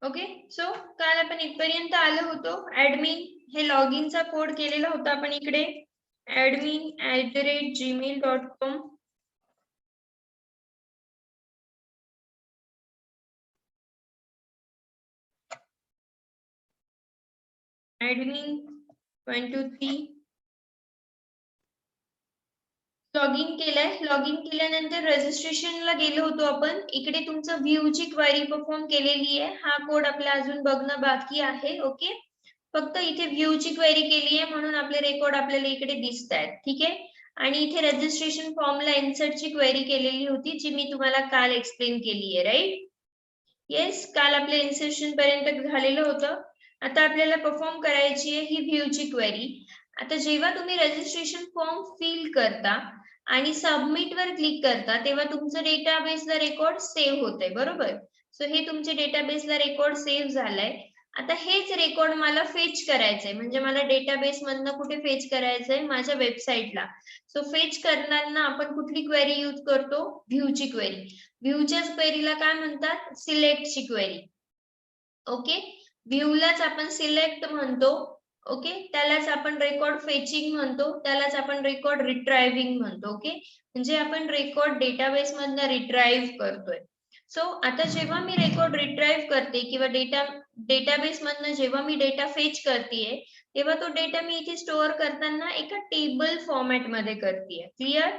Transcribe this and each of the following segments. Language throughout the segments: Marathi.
ओके. सो काल आपण इथपर्यंत आलो होतो. ऍडमिन हे लॉगिनचा कोड केलेला होता आपण इकडे admin@gmail.com. admin 1 2 3 लॉग इन केलंय. लॉग इन केल्यानंतर रजिस्ट्रेशनला गेलो होतो आपण. इकडे तुमचं व्ह्यूची क्वेरी परफॉर्म केलेली आहे. हा कोड आपला अजून बघणं बाकी आहे. ओके. फक्त इथे व्ह्यूची क्वेरी केली आहे म्हणून आपले रेकॉर्ड आपल्याला इकडे दिसत आहेत. ठीक आहे. आणि इथे रजिस्ट्रेशन फॉर्मला इन्सर्टची क्वेरी केलेली होती जी मी तुम्हाला काल एक्सप्लेन केली आहे. राईट. येस, काल आपल्या इन्सर्शन पर्यंत झालेलं होतं. आता आपल्याला परफॉर्म करायची आहे ही व्ह्यूची क्वेरी. आता जेव्हा तुम्ही रजिस्ट्रेशन फॉर्म फिल करता आणि सबमिट वर क्लिक करता तेव्हा तुमचं डेटाबेसला रेकॉर्ड सेव्ह होतंय. बरोबर. सो हे तुमचे डेटाबेसला रेकॉर्ड सेव्ह झालाय. आता हेच रेकॉर्ड मला फेच करायचंय, म्हणजे मला डेटाबेस मधनं कुठे फेच करायचंय? माझ्या वेबसाईटला. सो फेच करताना आपण कुठली क्वेरी यूज करतो? व्ह्यूची क्वेरी. व्ह्यूच्याच क्वेरीला काय म्हणतात? सिलेक्टची क्वेरी. ओके. व्ह्यूलाच आपण सिलेक्ट म्हणतो. ओके. त्यालाच आपण रेकॉर्ड फेचिंग म्हणतो. त्यालाच आपण रेकॉर्ड रिट्रायव्हिंग म्हणतो. ओके. म्हणजे आपण रेकॉर्ड डेटाबेस मधनं रिट्राईव्ह करतोय. सो आता जेव्हा मी रेकॉर्ड रिट्राईव्ह करते किंवा डेटाबेस मधनं जेव्हा मी डेटा फेच करतेय तेव्हा तो डेटा मी इथे स्टोअर करताना एका टेबल फॉर्मॅट मध्ये करतेय. क्लिअर?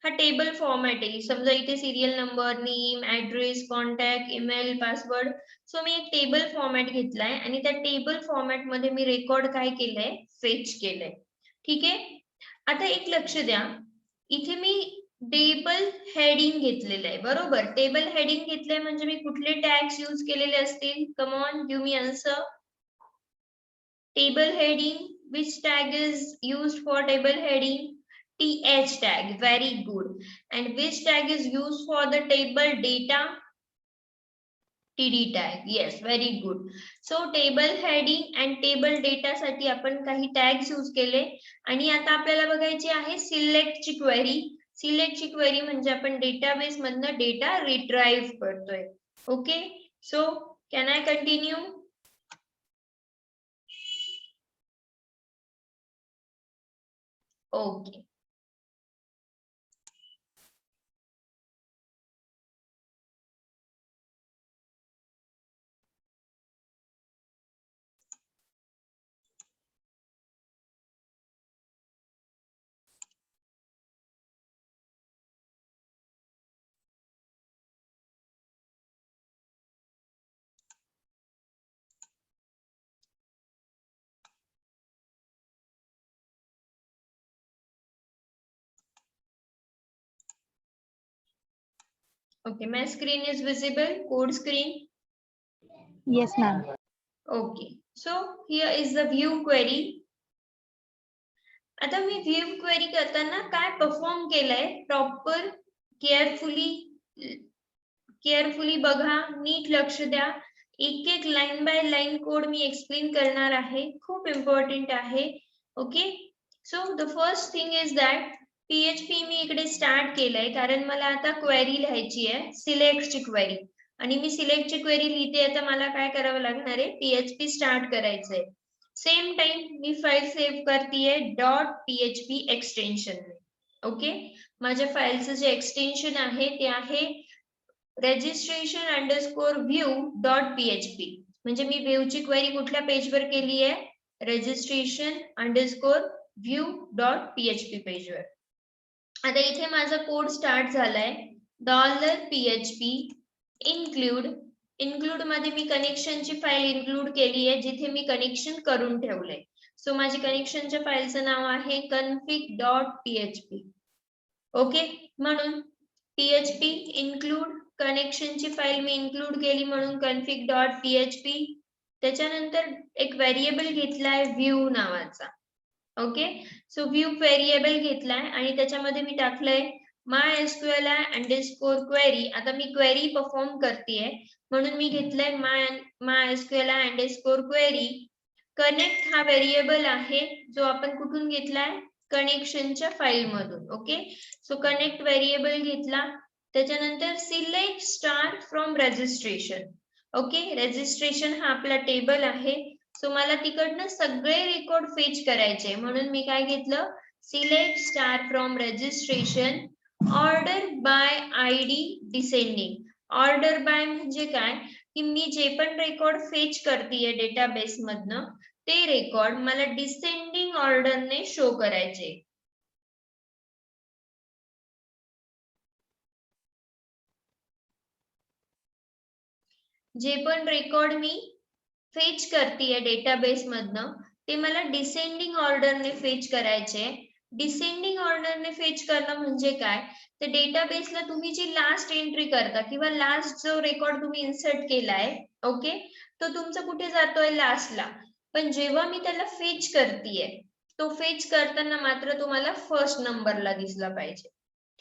हा टेबल फॉर्मॅट आहे. समजा इथे serial number, name, address, contact, email, password. So मी एक टेबल फॉर्मॅट घेतलाय आणि त्या टेबल फॉर्मॅट मध्ये मी रेकॉर्ड काय केलंय? फेच केलंय. ठीक आहे. आता एक लक्ष द्या, इथे मी टेबल हेडिंग घेतलेलं आहे. बरोबर. टेबल हेडिंग घेतलंय म्हणजे मी कुठले टॅग्स यूज केलेले असतील? Come on, give me answer. Table heading, which tag is used for table heading? TH tag. Very good. And which tag is used for the table data? TD tag. Yes, very good. So table heading and table data साठी आपण काही टॅग्स यूज केले. आणि आता आपल्याला बघायची आहे सिलेक्ट ची क्वेरी. सिलेक्ट ची क्वेरी म्हणजे आपण डेटाबेस मधनं डेटा रिट्राईव्ह करतोय. Okay. So can I continue? Okay. Okay, my screen is visible, code screen. Yes, ma'am. Okay, so here is the view query. आता मी view query करताना काय परफॉर्म केलंय? प्रॉपर केअरफुली बघा, नीट लक्ष द्या. एक एक line by line code me explain करणार आहे. खूप इम्पॉर्टंट आहे. Okay. So the first thing is that PHP मी इकडे स्टार्ट केलंय कारण मला आता क्वेरी लिहायची आहे, सिलेक्टची क्वेरी. आणि मी सिलेक्टची क्वेरी लिहिते. आता मला काय करावं लागणार आहे? PHP स्टार्ट करायचंय. सेम टाइम मी फाईल सेव्ह करतेय .php एक्सटेन्शन. ओके. माझ्या फाईलचं जे एक्सटेन्शन आहे ते आहे registration_view.php. म्हणजे मी व्ह्यूची क्वेरी कुठल्या पेजवर केली आहे? registration_view.php पेजवर. आता इथे माझा कोड स्टार्ट झालाय. $PHP include मध्ये मी कनेक्शनची फाईल इन्क्लूड केली आहे जिथे मी कनेक्शन करून ठेवलंय. सो माझी कनेक्शनच्या फाईलचं नाव आहे config.php. ओके. म्हणून PHP include कनेक्शनची फाईल मी इन्क्लूड केली म्हणून config.php. त्याच्यानंतर एक व्हेरिएबल घेतलाय व्ह्यू नावाचा. ओके. सो व्ह्यू व्हेरिएबल घेतलाय आणि त्याच्यामध्ये मी टाकलंय MySQL_query. आता मी क्वेरी परफॉर्म करतेय म्हणून मी घेतलंय MySQL_query. कनेक्ट हा व्हेरिएबल आहे जो आपण कुठून घेतलाय? कनेक्शनच्या फाईल मधून. ओके. सो कनेक्ट व्हेरिएबल घेतला. त्याच्यानंतर select star from registration. Okay, registration हा आपला टेबल आहे. सो मला तिकडनं सगळे रेकॉर्ड फेच करायचे, म्हणून मी काय घेतलं, select star from registration order bye ID descending. Order by म्हणजे काय की मी जे पण रेकॉर्ड फेच करतेय डेटाबेस मधनं ते रेकॉर्ड मला डिसेंडिंग ऑर्डरने शो करायचे. जे पण रेकॉर्ड मी फेच करतेय डेटाबेस मधनं ते मला डिसेंडिंग ऑर्डरने फेच करायचे. डिसेंडिंग ऑर्डरने फेच करणं म्हणजे काय, तर डेटाबेसला तुम्ही जी लास्ट एंट्री करता किंवा लास्ट जो रेकॉर्ड तुम्ही इन्सर्ट केलाय, ओके, तो तुमचा कुठे जातोय, लास्टला. पण जेव्हा मी त्याला फेच करतेय, तो फेच करताना मात्र तुम्हाला फर्स्ट नंबरला दिसला पाहिजे.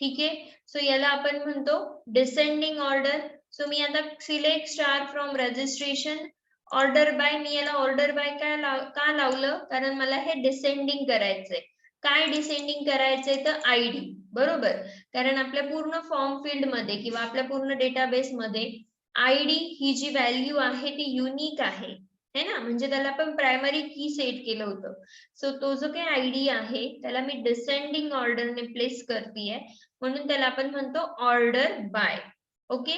ठीक आहे, सो याला आपण म्हणतो डिसेंडिंग ऑर्डर. सो मी आता select star from registration order by, मी याला ऑर्डर बाय का लावलं, कारण मला हे डिसेंडिंग करायचंय. काय डिसेंडिंग करायचंय, तर आयडी, बरोबर. कारण आपल्या पूर्ण फॉर्म फील्ड मध्ये किंवा आपल्या पूर्ण डेटाबेस मध्ये आयडी ही जी व्हॅल्यू आहे ती युनिक आहे ना, म्हणजे त्याला आपण प्रायमरी की सेट केलं होतं. सो तो जो काही आयडी आहे त्याला मी डिसेंडिंग ऑर्डरने प्लेस करतेय, म्हणून त्याला आपण म्हणतो ऑर्डर बाय. ओके,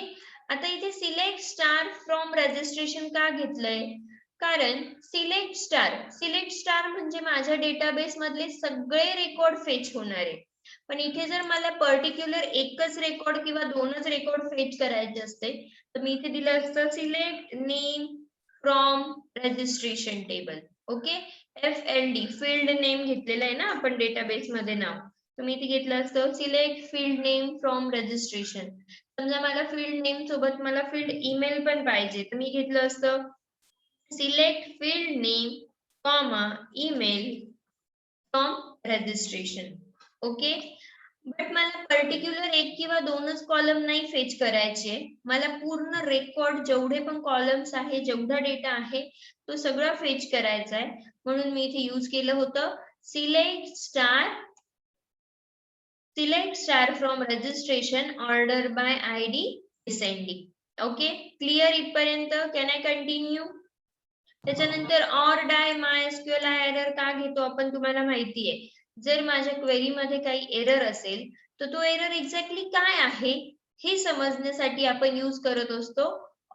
आता इथे सिलेक्ट स्टार फ्रॉम रजिस्ट्रेशन का घेतलंय, कारण सिलेक्ट स्टार म्हणजे माझ्या डेटाबेस मधले सगळे रेकॉर्ड फेच होणार आहे. पण इथे जर मला पर्टिक्युलर एकच रेकॉर्ड किंवा दोनच रेकॉर्ड फेच करायचे असते तर मी इथे दिलं असतं select name from registration table. Okay, FLD field name घेतलेलं आहे ना आपण डेटाबेस मध्ये नाव, तर मी इथे घेतलं असतं select field name from registration. समजा मला फील्ड नेम सोबत मला फील्ड ईमेल पण पाहिजे, तर मी घेतलं असतं select field name comma email from registration. Okay, but मला पर्टिक्युलर एक किंवा दोनच कॉलम नाही फेच करायचे, मला पूर्ण रेकॉर्ड जेवढे पण कॉलम्स आहे, जेवढा डेटा आहे तो सगळा फेच करायचा आहे, म्हणून मी इथे यूज केलं होतं select star from registration order bye ID descending. Okay, clear इथपर्यंत, कॅन आय कंटिन्यू. त्याच्यानंतर ऑर डाय MySQL हा एरर का घेतो आपण, तुम्हाला माहितीये. जर माझ्या क्वेरी मध्ये काही एरर असेल तर तो एरर एक्झॅक्टली काय आहे हे समजण्यासाठी आपण यूज करत असतो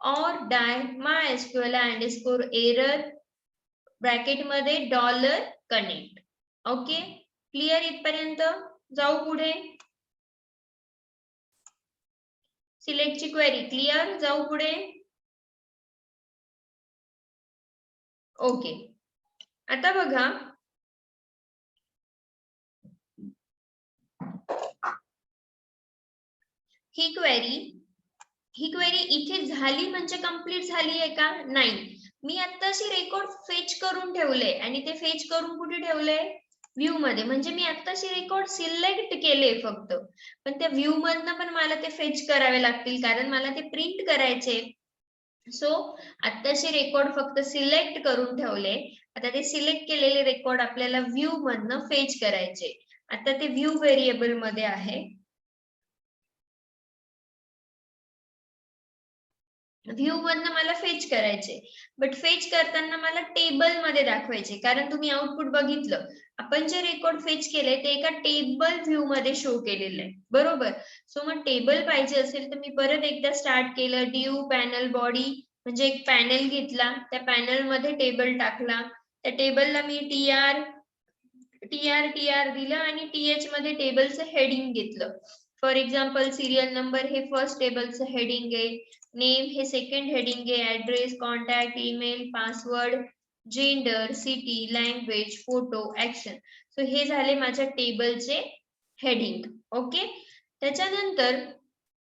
or die MySQL underscore error bracket मध्ये $कनेक्ट. ओके, क्लिअर इथपर्यंत, जाऊ पुढे. सिलेक्टची क्वेरी क्लिअर, जाऊ पुढे. ओके, आता बघा ही क्वेरी इथे झाली म्हणजे कंप्लीट झाली आहे का, नाही. मी आत्ताशी रेकॉर्ड फेच करून ठेवले आणि ते फेच करून कुठे ठेवले, व्ह्यू मध्ये. म्हणजे मी आत्ताशी रेकॉर्ड सिलेक्ट केले फक्त, पण त्या व्ह्यू मधनं पण मला ते फेच करावे लागतील कारण मला ते प्रिंट करायचे. सो आत्ताशी रेकॉर्ड फक्त सिलेक्ट करून ठेवले, आता ते सिलेक्ट केलेले रेकॉर्ड आपल्याला व्ह्यू मधनं फेच करायचे. आता ते व्ह्यू व्हेरिएबल मध्ये आहे. व्ह्यू मधनं मला फेच करायचे, बट फेच करताना मला टेबल मध्ये दाखवायचे, कारण तुम्ही आउटपुट बघितलं, आपण जे रेकॉर्ड फेच केले ते एका टेबल व्ह्यू मध्ये शो केलेलं आहे, बरोबर. सो मग टेबल पाहिजे असेल तर मी परत एकदा स्टार्ट केलं, ड्यू पॅनल बॉडी म्हणजे एक पॅनल घेतला, त्या पॅनल मध्ये टेबल टाकला, त्या टेबलला मी टीआर दिलं आणि TH मध्ये टेबलचं हेडिंग घेतलं. फॉर एक्झाम्पल सिरियल नंबर हे फर्स्ट टेबलचं हेडिंग आहे, नेम हे सेकंड हेडिंग आहे, address, contact, email, password, gender, city, language, photo, action. So हे झाले माझ्या टेबलचे हेडिंग. ओके, त्याच्यानंतर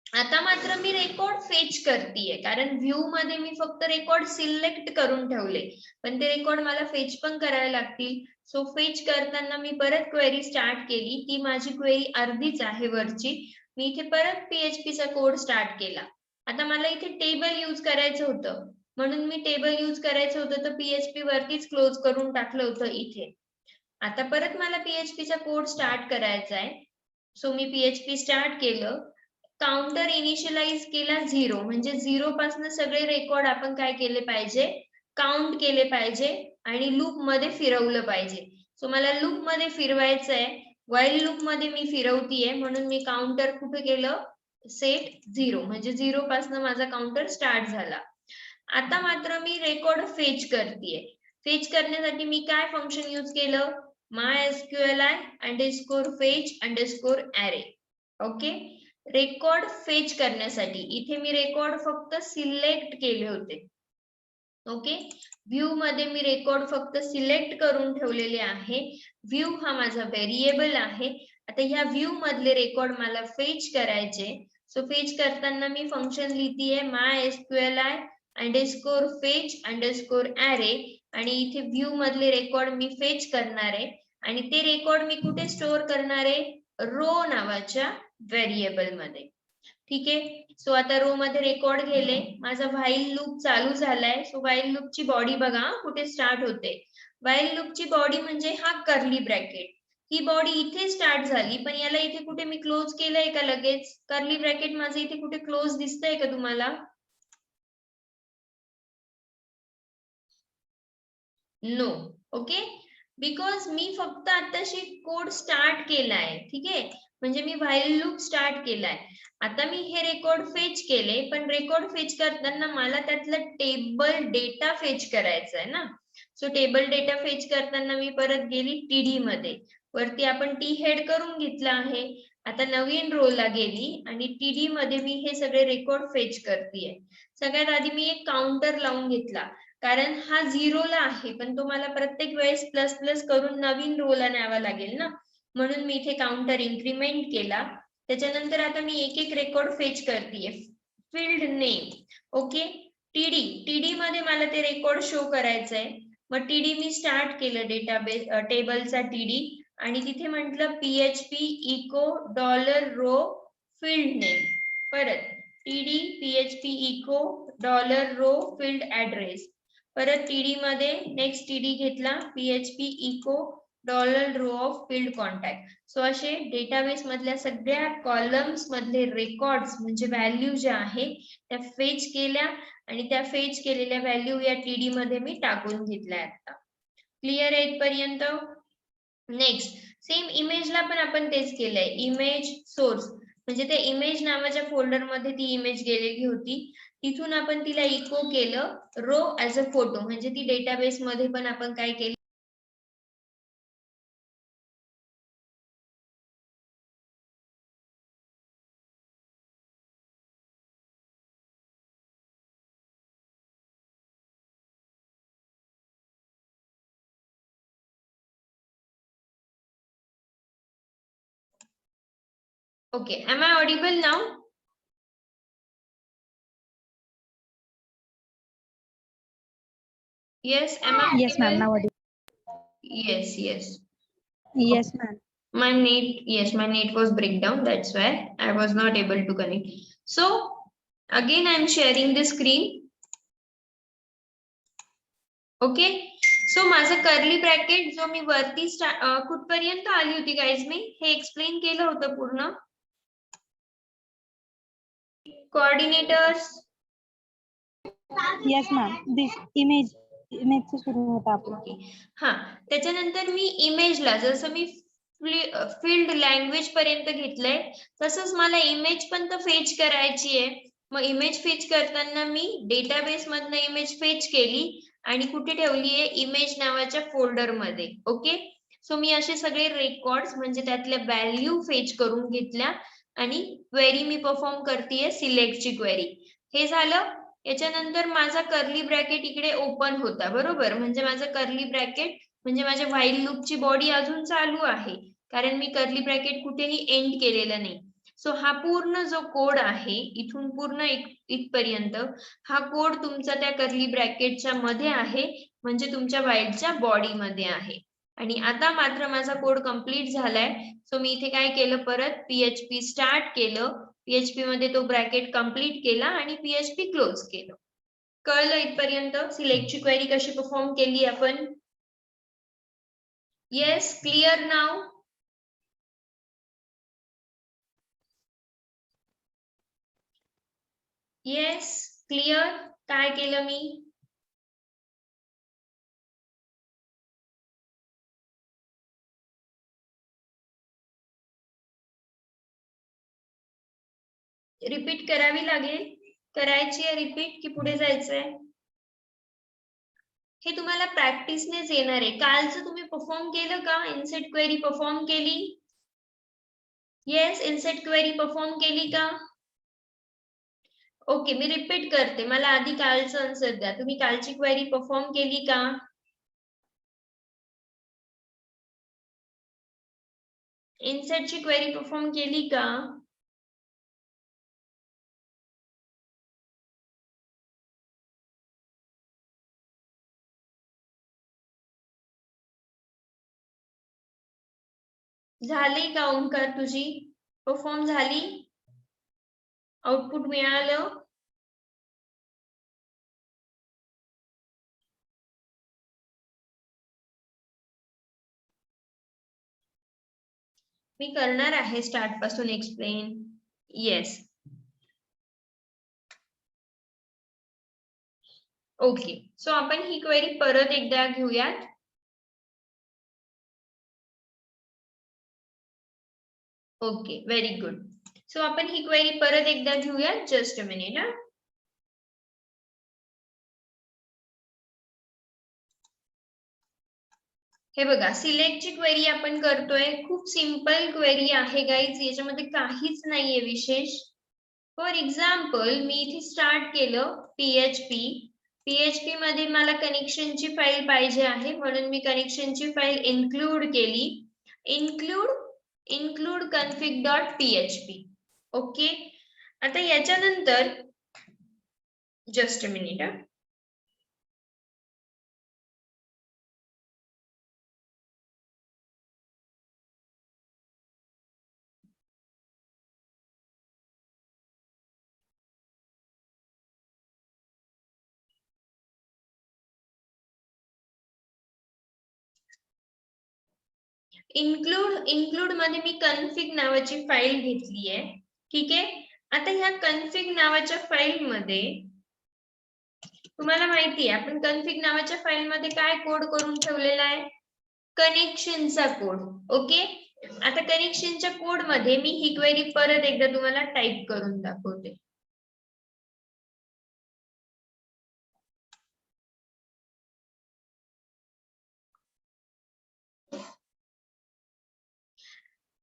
आता मात्र मी रेकॉर्ड फेच करतेय, कारण व्ह्यू मध्ये मी फक्त रेकॉर्ड सिलेक्ट करून ठेवले, पण ते रेकॉर्ड मला फेच पण करावे लागतील. सो फेच करताना मी परत क्वेरी स्टार्ट केली, ती माझी क्वेरी अर्धीच आहे वरची. मी इथे परत PHP चा कोड स्टार्ट केला. आता मला इथे टेबल यूज करायचं होतं, म्हणून मी टेबल यूज करायचं होतं तर PHP वरतीच क्लोज करून टाकलं होतं इथे. आता परत मला PHP चा कोड स्टार्ट करायचा आहे, सो मी PHP स्टार्ट केलं. काउंटर इनिशियलाइज केला 0 म्हणजे 0 पासून सगळे रेकॉर्ड आपण काय केले पाहिजे, काउंट केले पाहिजे आणि लूप मध्ये फिरवलं पाहिजे. सो मला लूप मध्ये फिरवायचं आहे, व्हाईल लूप मध्ये मी फिरवतीये म्हणून मी काउंटर कुठे केलं, सेट 0 म्हणजे 0 पासून माझा काउंटर स्टार्ट झाला. आता मात्र मी रेकॉर्ड फेच करतेय. फेच करण्यासाठी मी काय फंक्शन यूज केलं, MySQLi underscore fetch underscore array. Okay, record fetch करण्यासाठी इथे मी रेकॉर्ड फक्त सिलेक्ट केले होते. ओके, व्ह्यू मध्ये मी रेकॉर्ड फक्त सिलेक्ट करून ठेवलेले आहे. व्ह्यू हा माझा व्हेरिएबल आहे. आता ह्या व्ह्यू मधले रेकॉर्ड मला फेच करायचे. सो फेच करताना मी फंक्शन लिहितीये MySQLi underscore fetch underscore array आणि इथे व्ह्यू मधले रेकॉर्ड मी फेच करणार आहे आणि ते रेकॉर्ड मी कुठे स्टोअर करणार आहे, रो नावाच्या व्हेरिएबल मध्ये. ठीक आहे, सो आता रो मध्ये रेकॉर्ड गेले, माझा व्हाईल लूप चालू झालाय. सो व्हाईल लूप ची बॉडी बघा कुठे स्टार्ट होते. व्हाईल लूप ची बॉडी म्हणजे हा कर्ली ब्रॅकेट, ही बॉडी इथे स्टार्ट झाली पण याला इथे कुठे मी क्लोज केलंय का लगेच, कर्ली ब्रॅकेट माझं इथे कुठे क्लोज दिसतंय का तुम्हाला, नो. ओके, बिकॉज मी फक्त आताशी कोड स्टार्ट केलाय. ठीक आहे, म्हणजे मी व्हाईल लूप स्टार्ट केलाय. आता मी हे रेकॉर्ड फेच केले पण रेकॉर्ड फेच करताना मला त्यातलं टेबल डेटा फेच करायचा आहे ना. सो टेबल डेटा फेच करताना मी परत गेली टीडी मध्ये, वरती आपण टी हेड करून घेतला आहे. आता नवीन रो ला गेली आणि टीडी मध्ये मी हे सगळे रेकॉर्ड फेच करतेय. सगळ्यात आधी मी एक काउंटर लावून घेतला कारण हा 0 ला आहे पण तो मला प्रत्येक वेळेस प्लस प्लस करून नवीन रो ला न्यावा लागेल ना, म्हणून मी इथे काउंटर इन्क्रीमेंट केला. त्याच्यानंतर आता मी एक एक रेकॉर्ड फेच करतेय. फील्ड नेम, ओके, टीडी मध्ये मला ते रेकॉर्ड शो करायचंय. मग टीडी मी स्टार्ट केलं डेटाबेस टेबलचा टीडी आणि तिथे म्हटलं PHP echo $row field name, परत TD PHP echo $row field address, परत टीडी मध्ये नेक्स्ट टीडी घेतला PHP echo $row of field contact. So असे डेटाबेस मधल्या सगळ्या कॉलम्स मधले रेकॉर्ड्स म्हणजे व्हॅल्यू ज्या आहे त्या फेच केल्या आणि त्या फेच केलेल्या व्हॅल्यू या टीडी मध्ये मी टाकून घेतल्या. आता क्लिअर आहे इथपर्यंत. नेक्स्ट सेम इमेजला पण आपण तेच केलंय, इमेज सोर्स म्हणजे त्या इमेज नावाच्या फोल्डर मध्ये ती इमेज गेलेली होती, तिथून आपण तिला इको केलं रो ऍज अ फोटो म्हणजे ती डेटाबेस मध्ये पण आपण काय केलं, okay. Am I audible now? Yes, am I Yes, ma'am. audible? Now audible. Yes, yes. Yes, ma'am. My net was breakdown. That's why I was not able to connect. So again, I'm sharing the screen. Okay, so माझं कर्ली ब्रॅकेट जो मी वरती कुठपर्यंत आली होती गाईज, मी हे एक्सप्लेन केलं होतं पूर्ण. Coordinators, Yes, ma'am. This image से सुरू होता आपला. ओके, हा, त्याच्यानंतर मी इमेजला जसं मी फील्ड लँग्वेज पर्यंत घेतलंय तसंच मला इमेज पण तर फेच करायची आहे. मग इमेज फेच करताना मी डेटाबेस मधनं इमेज फेच केली आणि कुठे ठेवली आहे, इमेज नावाच्या फोल्डर मध्ये. ओके, सो मी असे सगळे रेकॉर्ड्स म्हणजे त्यातल्या व्हॅल्यू फेच करून घेतल्या आणि क्वेरी मी परफॉर्म करतेय, सिलेक्टची क्वेरी. हे झालं. याच्यानंतर माझा कर्ली ब्रॅकेट इकडे ओपन होता, बरोबर, म्हणजे माझं कर्ली ब्रॅकेट म्हणजे माझ्या व्हाईल लूपची बॉडी अजून चालू आहे कारण मी कर्ली ब्रॅकेट कुठेही एंड केलेलं नाही. सो हा पूर्ण जो कोड आहे इथून पूर्ण इथपर्यंत हा कोड तुमचा त्या कर्ली ब्रॅकेटच्या मध्ये आहे म्हणजे तुमच्या व्हाईलच्या बॉडी मध्ये आहे. आणि आता मात्र माझा कोड कंप्लीट झालाय. सो मी इथे काय केलं, परत PHP स्टार्ट केलं, PHP मध्ये तो ब्रॅकेट कंप्लीट केला आणि PHP क्लोज केलं. कळलं इथपर्यंत सिलेक्टची क्वेरी कशी परफॉर्म केली आपण? येस, क्लिअर नाव? Yes, clear. काय केलं मी? रिपीट करावी लागेल? करायची आहे रिपीट की पुढे जायचंय? हे तुम्हाला प्रॅक्टिसनेच येणार आहे. कालचं तुम्ही परफॉर्म केलं का? इन्सर्ट क्वेरी परफॉर्म केली? येस, इन्सर्ट क्वेरी परफॉर्म केली का? ओके, मी रिपीट करते. मला आधी कालचं आन्सर द्या. तुम्ही कालची क्वेरी परफॉर्म केली का? इन्सर्टची क्वेरी परफॉर्म केली का? झाली का ओंकार तुझी? परफॉर्म झाली? आउटपुट मिळालं? मी करणार आहे स्टार्ट पासून एक्सप्लेन. येस. ओके, सो आपण ही क्वेरी परत एकदा घेऊयात. Okay, very good. सो आपण ही क्वेरी परत एकदा घेऊयात. Just a minute. हे बघा, सिलेक्टची क्वेरी आपण करतोय. खूप सिंपल क्वेरी आहे गाईज, याच्यामध्ये काहीच नाहीये विशेष. फॉर एक्झाम्पल मी इथे स्टार्ट केलं पीएचपी मध्ये मला कनेक्शनची फाईल पाहिजे आहे, म्हणून मी कनेक्शनची फाईल इन्क्लूड केली. Include config.php. ओके, आता याच्यानंतर जस्ट अ मिनिट. इन्क्लूड मध्ये मी config नावाची फाईल घेतली आहे. ठीक आहे, आता ह्या config नावाच्या फाईल मध्ये तुम्हाला माहिती आहे आपण config नावाच्या फाईल मध्ये काय कोड करून ठेवलेला आहे? कनेक्शनचा कोड. ओके, आता कनेक्शनच्या कोड मध्ये मी ही क्वेरी परत एकदा तुम्हाला टाइप करून दाखवते.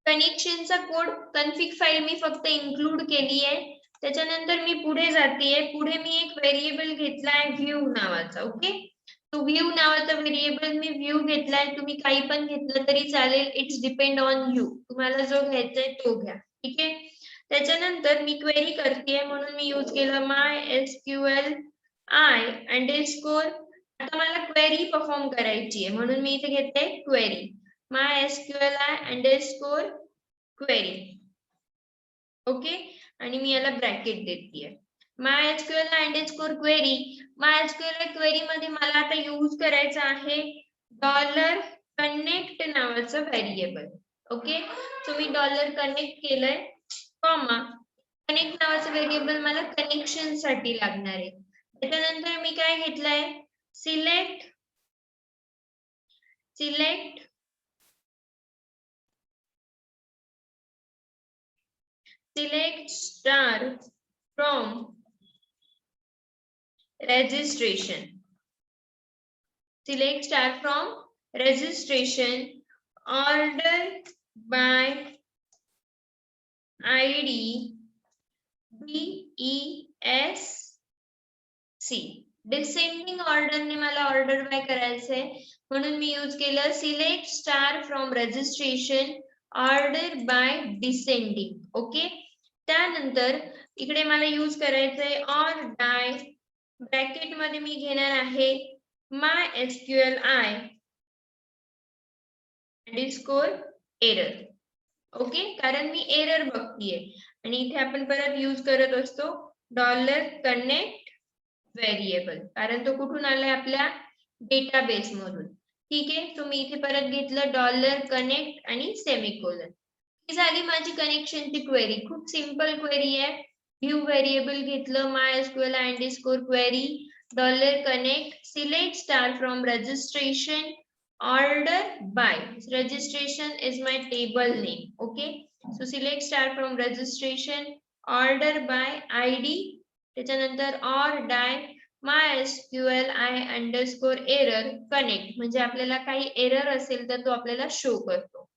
कनेक्शनचा कोड config फाईल मी फक्त इन्क्लूड केली आहे. त्याच्यानंतर मी पुढे जातेय. पुढे मी एक व्हेरिएबल घेतलाय व्ह्यू नावाचा. ओके, तो व्ह्यू नावाचा व्हेरिएबल मी व्ह्यू घेतलाय. तुम्ही काही पण घेतलं तरी चालेल. It's depend on you. तुम्हाला जो घ्यायचाय तो घ्या. ठीक आहे, त्याच्यानंतर मी क्वेरी करतेय म्हणून मी यूज केलं MySQL I_. आता मला क्वेरी परफॉर्म करायची आहे म्हणून मी इथे घेते क्वेरी MySQL I_. ओके, आणि मी याला ब्रॅकेट देते. MySQL I_. MySQL क्वेरी मध्ये मला आता यूज करायचा आहे $connect नावाचं व्हेरिएबल. ओके, सो मी $connect केलंय, कॉमा कनेक्ट नावाचं व्हेरिएबल मला कनेक्शन साठी लागणार आहे. त्याच्यानंतर मी काय घेतलंय? Select star from registration. Select star from registration. Order by ID DESC. Descending ऑर्डरने मला ऑर्डर बाय करायचंय म्हणून मी यूज केलं select star from registration order by descending. Okay, त्यानंतर इकडे मला यूज करायचंय ऑर डाय. ब्रॅकेट मध्ये मी घेणार आहे MySQL I_error. ओके, कारण मी एरर बघतीये आणि इथे आपण परत यूज करत असतो $connect व्हेरिएबल, कारण तो कुठून आलाय? आपल्या डेटाबेस मधून. ठीक आहे, सो मी इथे परत घेतलं $connect आणि सेमिकोलॉन. ही झाली माझी कनेक्शनची क्वेरी. खूप सिंपल क्वेरी आहे. व्ह्यू व्हेरिएबल घेतलं MySQL underscore query $connect select star from registration order by registration is my table name. Okay, so select star from registration order by ID त्याच्यानंतर or die MySQL underscore error connect म्हणजे आपल्याला काही एरर असेल तर तो आपल्याला शो करतो.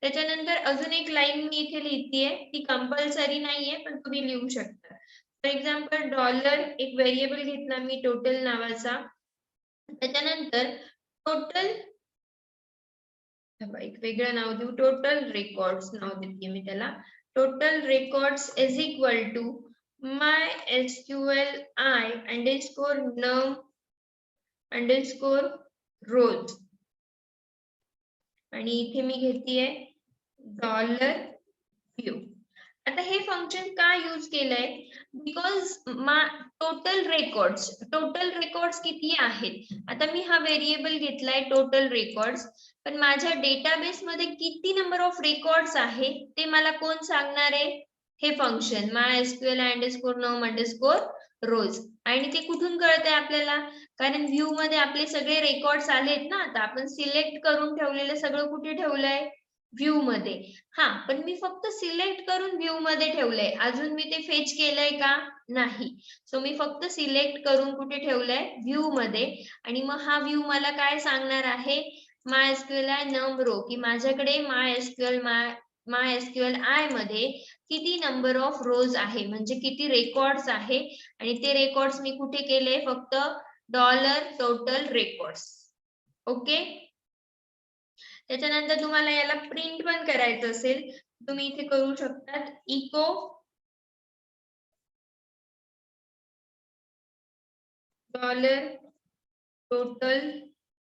त्याच्यानंतर अजून एक लाईन मी इथे लिहितीये, ती कंपल्सरी नाहीये पण तुम्ही लिहू शकता. फॉर एक्झाम्पल डॉलर एक व्हेरिएबल घेतला मी टोटल नावाचा, त्याच्यानंतर टोटल एक वेगळं नाव देऊ, टोटल रेकॉर्ड्स नाव देते मी त्याला. Total records is equal to MySQL I underscore num underscore rows आणि इथे मी घेतेय $view. आता हे फंक्शन का यूज केलंय? बिकॉज टोटल रेकॉर्ड्स किती आहेत? आता मी हा व्हेरिएबल घेतलाय टोटल रेकॉर्ड्स, पण माझ्या डेटाबेस मध्ये किती नंबर ऑफ रेकॉर्ड्स आहे ते मला कोण सांगणार आहे? हे function MySQL underscore num underscore rows. आणि ते कुठून कळतंय आपल्याला? कारण व्ह्यू मध्ये आपले सगळे रेकॉर्ड्स आलेत ना. आता आपण सिलेक्ट करून ठेवलेलं सगळं कुठे ठेवलंय? व्ह्यू मध्ये. हा, पण मी फक्त सिलेक्ट करून व्ह्यू मध्ये ठेवलंय, अजून मी ते फेच केलंय का? नाही. सो मी फक्त सिलेक्ट करून कुठे ठेवलंय? व्ह्यू मध्ये. आणि मग हा व्ह्यू मला काय सांगणार आहे? MySQL num row की माझ्याकडे MySQL I मध्ये किती नंबर ऑफ रोज आहे, म्हणजे किती रेकॉर्ड्स आहे. आणि ते रेकॉर्ड्स मी कुठे केले? फक्त $total records. ओके. त्याच्यानंतर तुम्हाला याला प्रिंट पण करायचं असेल तुम्ही इथे करू शकतात echo $total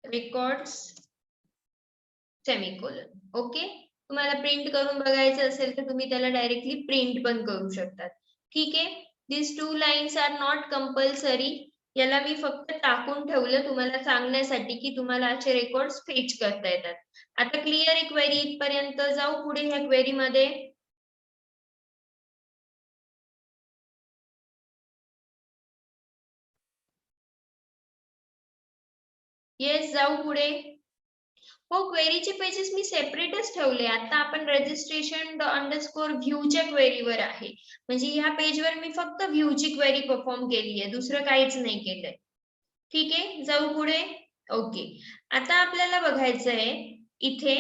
records semicolon. Okay, तुम्हाला प्रिंट करून बघायचं असेल तर तुम्ही त्याला डायरेक्टली प्रिंट पण करू शकतात. ठीक आहे. दिस 2 लाईन्स आर नॉट कंपल्सरी. याला मी फक्त टाकून ठेवलं तुम्हाला सांगण्यासाठी की तुम्हाला असे रेकॉर्ड्स फेच करता येतात. आता क्लिअर आहे क्वेरी इथपर्यंत? जाऊ पुढे ह्या क्वेरी मध्ये. येस, जाऊ पुढे. हो, क्वेरीचे पेजेस मी सेपरेटच ठेवले. आता आपण रजिस्ट्रेशन अंडरस्कोर व्ह्यूच्या क्वेरीवर आहे, म्हणजे ह्या पेजवर मी फक्त व्ह्यूची क्वेरी परफॉर्म केली आहे, दुसरं काहीच नाही केलंय. ठीक आहे, जाऊ पुढे. ओके, आता आपल्याला बघायचं आहे इथे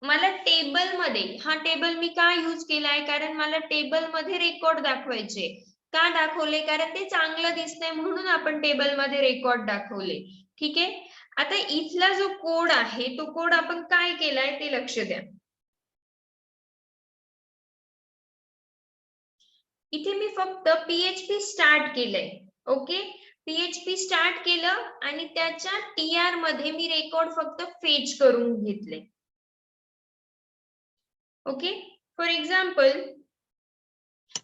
मला टेबल मध्ये, हा टेबल मी का यूज केलाय? कारण मला टेबल मध्ये रेकॉर्ड दाखवायचे. का दाखवले? कारण ते चांगलं दिसतंय म्हणून आपण टेबल मध्ये रेकॉर्ड दाखवले. ठीक आहे. आता इथला जो कोड आहे तो कोड आपण काय केलाय ते लक्ष द्या. इथे मी फक्त PHP स्टार्ट केलंय. ओके, PHP स्टार्ट केलं आणि त्याच्या TR मध्ये मी रेकॉर्ड फक्त फेच करून घेतले. ओके, फॉर एक्झाम्पल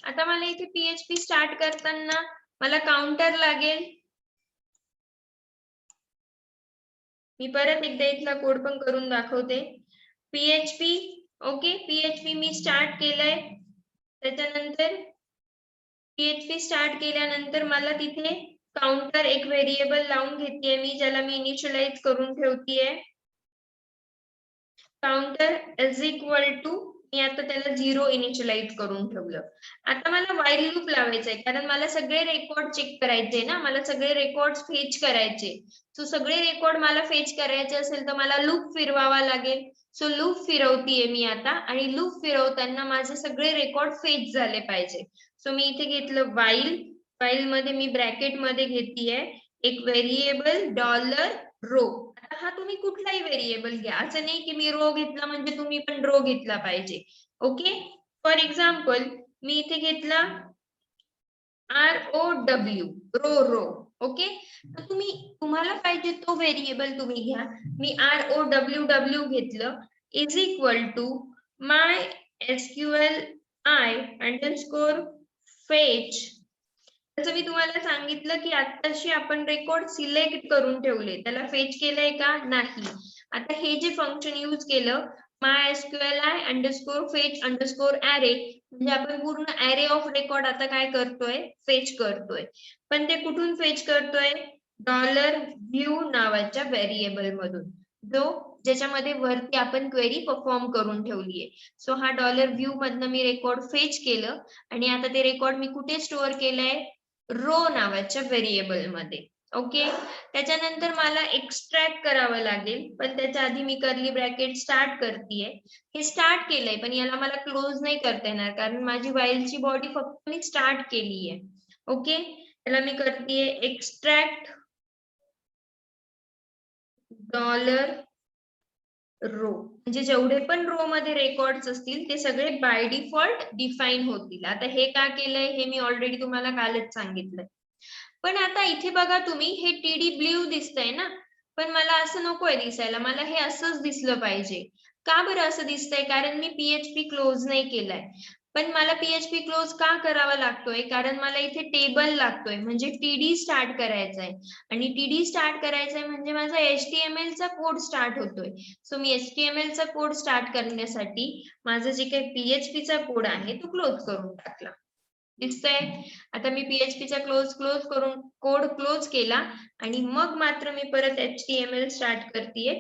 आता मला इथे PHP स्टार्ट करताना मला काउंटर लागेल. मी परत एकदा इथला कोड पण करून दाखवते. PHP, ओके, PHP मी स्टार्ट केलंय. त्याच्यानंतर PHP स्टार्ट केल्यानंतर मला तिथे काउंटर एक व्हेरिएबल लावून घेतेय मी, ज्याला मी इनिशियलाइज करून ठेवतेय. काउंटर इज इक्वल टू, मी आता त्याला 0 इनिशियलाइज करून ठेवलं. आता मला व्हाईल लूप लावायचंय, कारण मला सगळे रेकॉर्ड चेक करायचे ना, मला सगळे रेकॉर्ड फेच करायचे. सो सगळे रेकॉर्ड मला फेच करायचे असेल तर मला लूप फिरवावा लागेल. सो लूप फिरवतीये मी आता, आणि लूप फिरवताना माझे सगळे रेकॉर्ड फेच झाले पाहिजे. सो मी इथे घेतलं व्हाईल मध्ये मी ब्रॅकेट मध्ये घेतीये एक व्हेरिएबल $रो. हा तुम्ही कुठलाही व्हेरिएबल घ्या, असं नाही की मी रो घेतला म्हणजे तुम्ही पण रो घेतला पाहिजे. ओके, फॉर एक्झाम्पल मी इथे घेतला ROW, रो. ओके, तर तुम्हाला पाहिजे तो व्हेरिएबल तुम्ही घ्या. मी ROWW घेतलं is equal to MySQL I underscore fetch. जसं मी तुम्हाला सांगितलं की आताशी आपण रेकॉर्ड सिलेक्ट करून ठेवले, त्याला फेच केलंय का? नाही. आता हे जे फंक्शन यूज केलं MySQLi_fetch_array म्हणजे आपण पूर्ण array ऑफ रेकॉर्ड आता काय करतोय, फेच करतोय. पण ते कुठून फेच करतोय, $view नावाच्या व्हेरिएबल मधून, ज्याच्यामध्ये वरती आपण क्वेरी परफॉर्म करून ठेवलीये. सो हा $view मधनं मी रेकॉर्ड फेच केलं आणि आता ते रेकॉर्ड मी कुठे स्टोअर केलंय, रो नावाच्या व्हेरिएबल मध्ये. ओके, त्याच्यानंतर मला एक्सट्रॅक्ट करावं लागेल, पण त्याच्या आधी मी कर्ली ब्रॅकेट स्टार्ट करतेय. हे स्टार्ट केलंय पण याला मला क्लोज नाही करता येणार कारण माझी व्हाईलची बॉडी फक्त मी स्टार्ट केली आहे. ओके, त्याला मी करतेय एक्सट्रॅक्ट $रो, म्हणजे जेवढे पण रो मध्ये रेकॉर्ड्स असतील ते सगळे बाय डिफॉल्ट डिफाईन होतील. आता हे का केलंय हे मी ऑलरेडी तुम्हाला कालच सांगितलंय. पण आता इथे बघा तुम्ही, हे TD ब्ल्यू दिसतंय ना, पण मला असं नकोय दिसायला, मला हे असंच दिसलं पाहिजे. का बरं असं दिसतंय, कारण मी PHP क्लोज नाही केलाय. पण मला PHP क्लोज का करावा लागतोय, कारण मला इथे टेबल लागतोय, म्हणजे TD स्टार्ट करायचंय आणि TD स्टार्ट करायचंय म्हणजे माझा HTML चा कोड स्टार्ट होतोय. सो मी HTML चा कोड स्टार्ट करण्यासाठी माझं जे काही PHP चा कोड आहे तो क्लोज करून टाकला. दिसतंय, आता मी PHP चा क्लोज करून कोड क्लोज केला आणि मग मात्र मी परत HTML स्टार्ट करतेय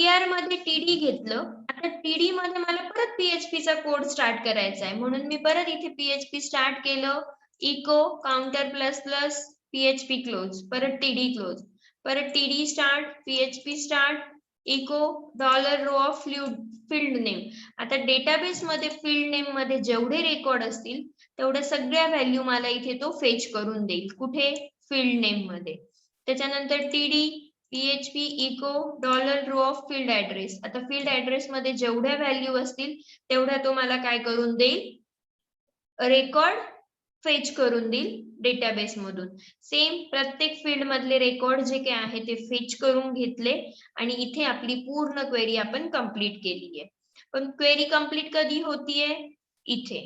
TR मध्ये TD घेतलं. आता TD मध्ये मला परत PHP चा कोड स्टार्ट करायचा आहे, म्हणून मी परत इथे PHP स्टार्ट केलं, echo counter plus PHP close, परत TD क्लोज, परत TD start, PHP start, echo $row of field name. आता डेटाबेस मध्ये फील्ड नेम मध्ये जेवढे रेकॉर्ड असतील तेवढ्या सगळ्या व्हॅल्यू मला इथे तो फेच करून देईल. कुठे, फील्ड नेम मध्ये. त्याच्यानंतर TD PHP echo $row of field address. आता फील्ड ऍड्रेस मध्ये जेवढ्या व्हॅल्यू असतील तेवढ्या तो मला काय करून देईल, रेकॉर्ड फेच करून देईल डेटाबेस मधून. सेम प्रत्येक फील्ड मधले रेकॉर्ड जे काय आहे ते फेच करून घेतले आणि इथे आपली पूर्ण क्वेरी आपण कंप्लीट केली आहे. पण क्वेरी कंप्लीट कधी होतीये, इथे,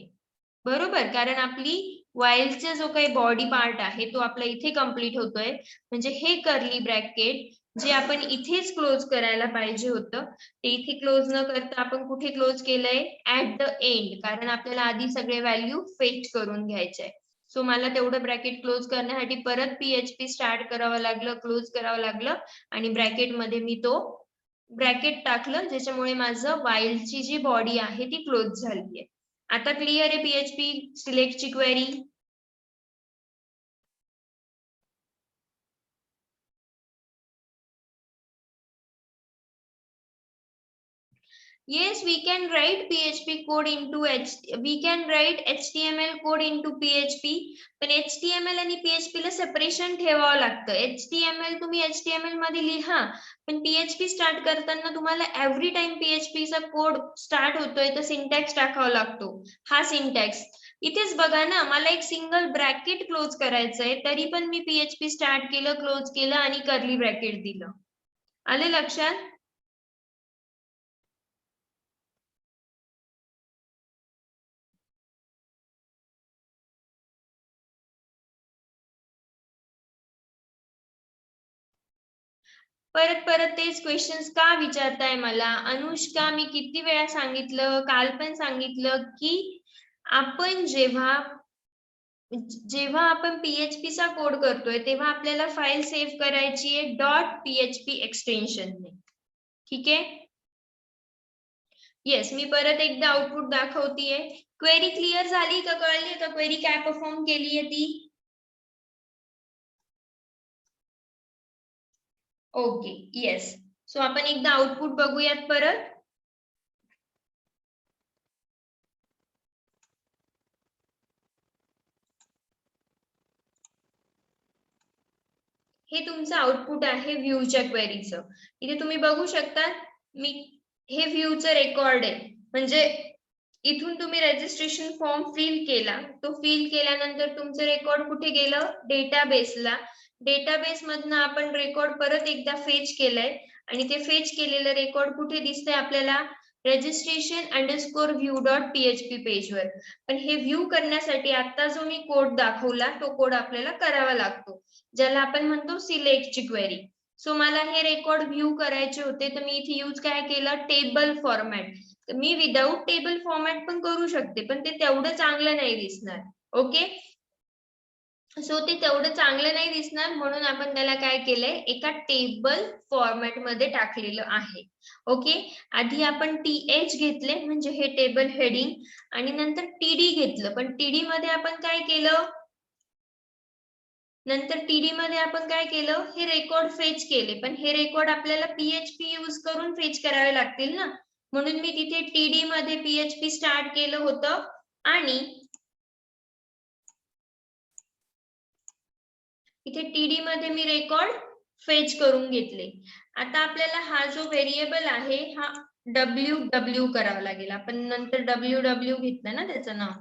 बरोबर, कारण आपली व्हाईलचा जो काही बॉडी पार्ट आहे तो आपला इथे कंप्लीट होतोय. म्हणजे हे कर्ली ब्रॅकेट जे आपण इथेच क्लोज करायला पाहिजे होतं ते इथे क्लोज न करता आपण कुठे क्लोज केलंय, ऍट द एंड, कारण आपल्याला आधी सगळे व्हॅल्यू फेच करून घ्यायचे. सो मला तेवढं ब्रॅकेट क्लोज करण्यासाठी परत PHP स्टार्ट करावं लागलं, क्लोज करावं लागलं आणि ब्रॅकेट मध्ये मी तो ब्रॅकेट टाकलं, ज्याच्यामुळे माझं व्हाईलची जी बॉडी आहे ती क्लोज झाली आहे. आता क्लिअर आहे PHP सिलेक्टची query. Yes, we can write PHP code into we can write HTML code into PHP. पण HTML आणि PHP ला सेपरेशन ठेवावं लागतं. HTML तुम्ही HTML मध्ये लिहा, पण PHP स्टार्ट करताना तुम्हाला एव्हरी टाइम PHP चा कोड स्टार्ट होतोय तर सिंटॅक्स टाकावा लागतो. हा सिंटॅक्स इथेच बघा ना, मला एक सिंगल ब्रॅकेट क्लोज करायचंय तरी पण मी PHP स्टार्ट केलं, क्लोज केलं आणि कर्ली ब्रॅकेट दिलं. आले लक्षात? परत तेच क्वेश्चन्स का विचारताय मला? अनुष्का, मी किती वेळा सांगितलं, काल पण सांगितलं की आपण जेव्हा आपण PHP चा कोड करतोय तेव्हा आपल्याला फाईल सेव्ह करायची आहे .php एक्सटेन्शनने. ठीक आहे, येस, मी परत एकदा आउटपुट दाखवतीये. क्वेरी क्लिअर झाली का, कळली का क्वेरी काय परफॉर्म केली आहे ती? Okay, yes. सो आपण एकदा आउटपुट बघूयात परत. हे तुमचं आउटपुट आहे व्ह्यूच्या क्वेरीचं. इथे तुम्ही बघू शकता, मी हे व्ह्यूचं रेकॉर्ड आहे. म्हणजे इथून तुम्ही रजिस्ट्रेशन फॉर्म फिल केला, तो फिल केल्यानंतर तुमचं रेकॉर्ड कुठे गेलं, डेटाबेसला. डेटाबेस मधनं आपण रेकॉर्ड परत एकदा फेच केलंय आणि ते फेच केलेलं रेकॉर्ड कुठे दिसतंय आपल्याला, registration_view.php पेजवर. पण हे व्ह्यू करण्यासाठी आता जो मी कोड दाखवला तो कोड आपल्याला करावा लागतो, ज्याला आपण म्हणतो सिलेक्टची क्वेरी. सो मला हे रेकॉर्ड व्ह्यू करायचे होते, तर मी इथे यूज काय केलं, टेबल फॉर्मॅट. तर मी विदाउट टेबल फॉर्मॅट पण करू शकते, पण ते तेवढं चांगलं नाही दिसणार. ओके, सो ते तेवढं चांगलं नाही दिसणार, म्हणून आपण त्याला काय केलंय, एका टेबल फॉर्मॅट मध्ये टाकलेलं आहे. ओके, आधी आपण TH घेतले म्हणजे हे टेबल हेडिंग, आणि नंतर TD घेतलं, पण TD मध्ये आपण काय केलं, हे रेकॉर्ड फेच केले, पण हे रेकॉर्ड आपल्याला PHP यूज करून फेच करावे लागतील ना, म्हणून मी तिथे TD मध्ये PHP स्टार्ट केलं होतं, आणि इथे TD मध्ये मी रेकॉर्ड फेच करून घेतले. आता आपल्याला हा जो व्हेरिएबल आहे हा WW करावा लागेल. आपण नंतर WW घेतलं ना त्याचं नाव,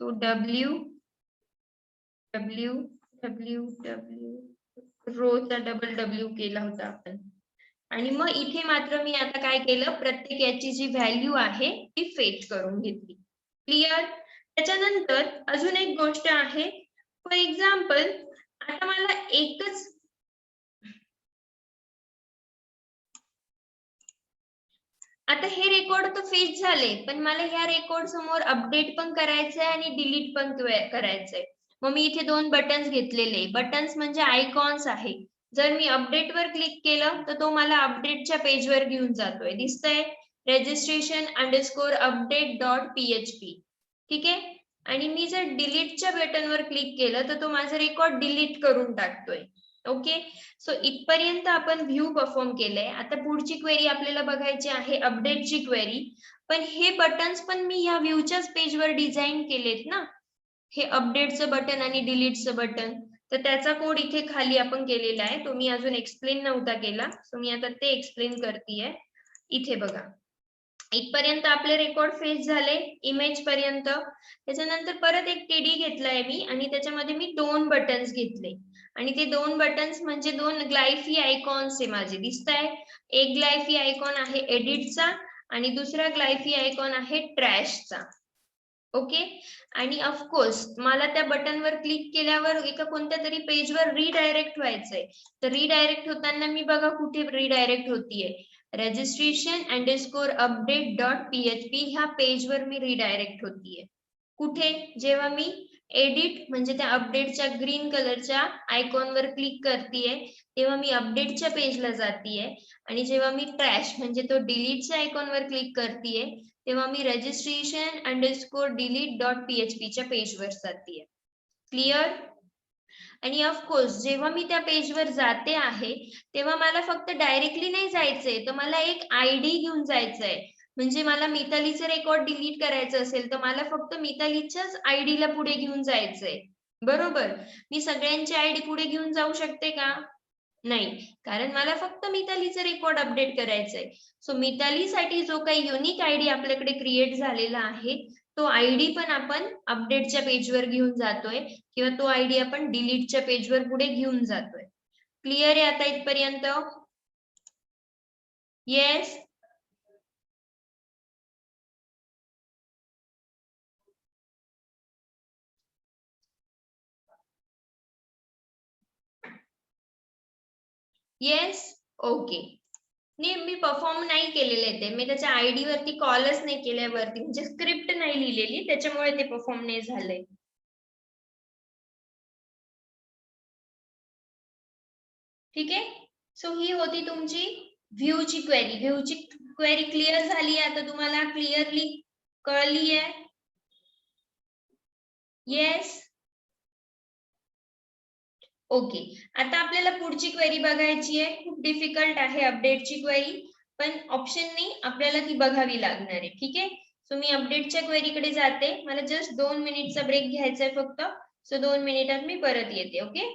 तो WW रोचा WW केला होता आपण. आणि मग इथे मात्र मी आता काय केलं, प्रत्येक याची जी व्हॅल्यू आहे ती फेच करून घेतली. क्लिअर. त्याच्यानंतर अजून एक गोष्ट आहे, फॉर एक्झाम्पल आता मला एकच, आता हे रेकॉर्ड तर फेच झाले, पण मला ह्या रेकॉर्ड समोर अपडेट पण करायचंय आणि डिलीट पण करायचंय. मग मी इथे दोन बटन्स घेतलेले, बटन्स म्हणजे आयकॉन्स आहे. जर मी अपडेट वर क्लिक केलं तर तो मला अपडेटच्या पेजवर घेऊन जातोय, दिसतंय, registration_update.php. ठीक आहे, आणि मी जर डिलीटच्या बटनवर क्लिक केलं तर तो माझा रेकॉर्ड डिलीट करून टाकतोय. ओके, सो इथपर्यंत आपण व्ह्यू परफॉर्म केलंय. आता पुढची क्वेरी आपल्याला बघायची आहे, अपडेटची क्वेरी. पण हे बटन्स पण मी या व्ह्यूच्याच पेजवर डिझाईन केलेत ना, हे अपडेटचं बटन आणि डिलीटचं बटन. तर त्याचा कोड इथे खाली आपण केलेला आहे, तो मी अजून एक्सप्लेन नव्हता केला, सो मी आता ते एक्सप्लेन करतेय. इथे बघा, इथपर्यंत आपले रेकॉर्ड फेच झाले इमेज पर्यंत. त्याच्यानंतर परत एक TD घेतलाय मी, आणि त्याच्यामध्ये मी दोन बटन्स घेतले, आणि ते दोन बटन्स म्हणजे दोन ग्लायफी आयकॉन्स आहे माझे, दिसताय. एक ग्लायफी आयकॉन आहे एडिटचा, आणि दुसरा ग्लायफी आयकॉन आहे ट्रॅशचा. ओके, आणि ऑफकोर्स मला त्या बटनवर क्लिक केल्यावर एका कोणत्या तरी पेजवर रिडायरेक्ट व्हायचंय. तर रिडायरेक्ट होताना मी बघा कुठे रिडायरेक्ट होतीये, registration_update.php ह्या पेजवर मी रिडायरेक्ट होतीये. कुठे, जेव्हा मी एडिट म्हणजे त्या अपडेटच्या ग्रीन कलरच्या आयकॉनवर क्लिक करतेय तेव्हा मी अपडेटच्या पेजला जातीये, आणि जेव्हा मी ट्रॅश म्हणजे तो डिलीटच्या आयकॉनवर क्लिक करतेय तेव्हा मी registration_delete.php च्या पेजवर जातीये. क्लिअर. आणि ऑफकोर्स जेव्हा मी त्या पेजवर जाते आहे तेव्हा मला फक्त डायरेक्टली नाही जायचंय, तर मला एक ID घेऊन जायचंय. म्हणजे मला मितालीचं रेकॉर्ड डिलीट करायचं असेल तर मला फक्त मितालीच्याच ID ला पुढे घेऊन जायचंय, बरोबर. मी सगळ्यांची ID पुढे घेऊन जाऊ शकते का, नाही, कारण मला फक्त मितालीचं रेकॉर्ड अपडेट करायचंय. सो मितालीसाठी जो काही युनिक ID आपल्याकडे क्रिएट झालेला आहे तो ID पण आपण अपडेटच्या पेजवर घेऊन जातोय, किंवा तो ID आपण डिलीटच्या पेजवर पुढे घेऊन जातोय. क्लिअर आहे आता इथपर्यंत. येस. येस. ओके, नाही मी परफॉर्म नाही केलेले ते, मी त्याच्या ID वरती कॉलच नाही केल्या वरती, म्हणजे स्क्रिप्ट नाही लिहिलेली, त्याच्यामुळे ते परफॉर्म नाही झालंय. ठीक आहे, सो ही होती तुमची व्ह्यूची क्वेरी. व्ह्यूची क्वेरी क्लिअर झाली आहे आता तुम्हाला, क्लिअरली कळली आहे. येस. ओके, आता आपल्याला पुढची क्वेरी बघायची आहे, खूप डिफिकल्ट आहे अपडेटची क्वेरी, पण ऑप्शननी आपल्याला ती बघावी लागणार आहे. ठीक आहे, सो मी अपडेटच्या क्वेरीकडे जाते, मला जस्ट 2 मिनिटचा ब्रेक घ्यायचा आहे फक्त, सो 2 मिनिटात मी परत येते. Okay.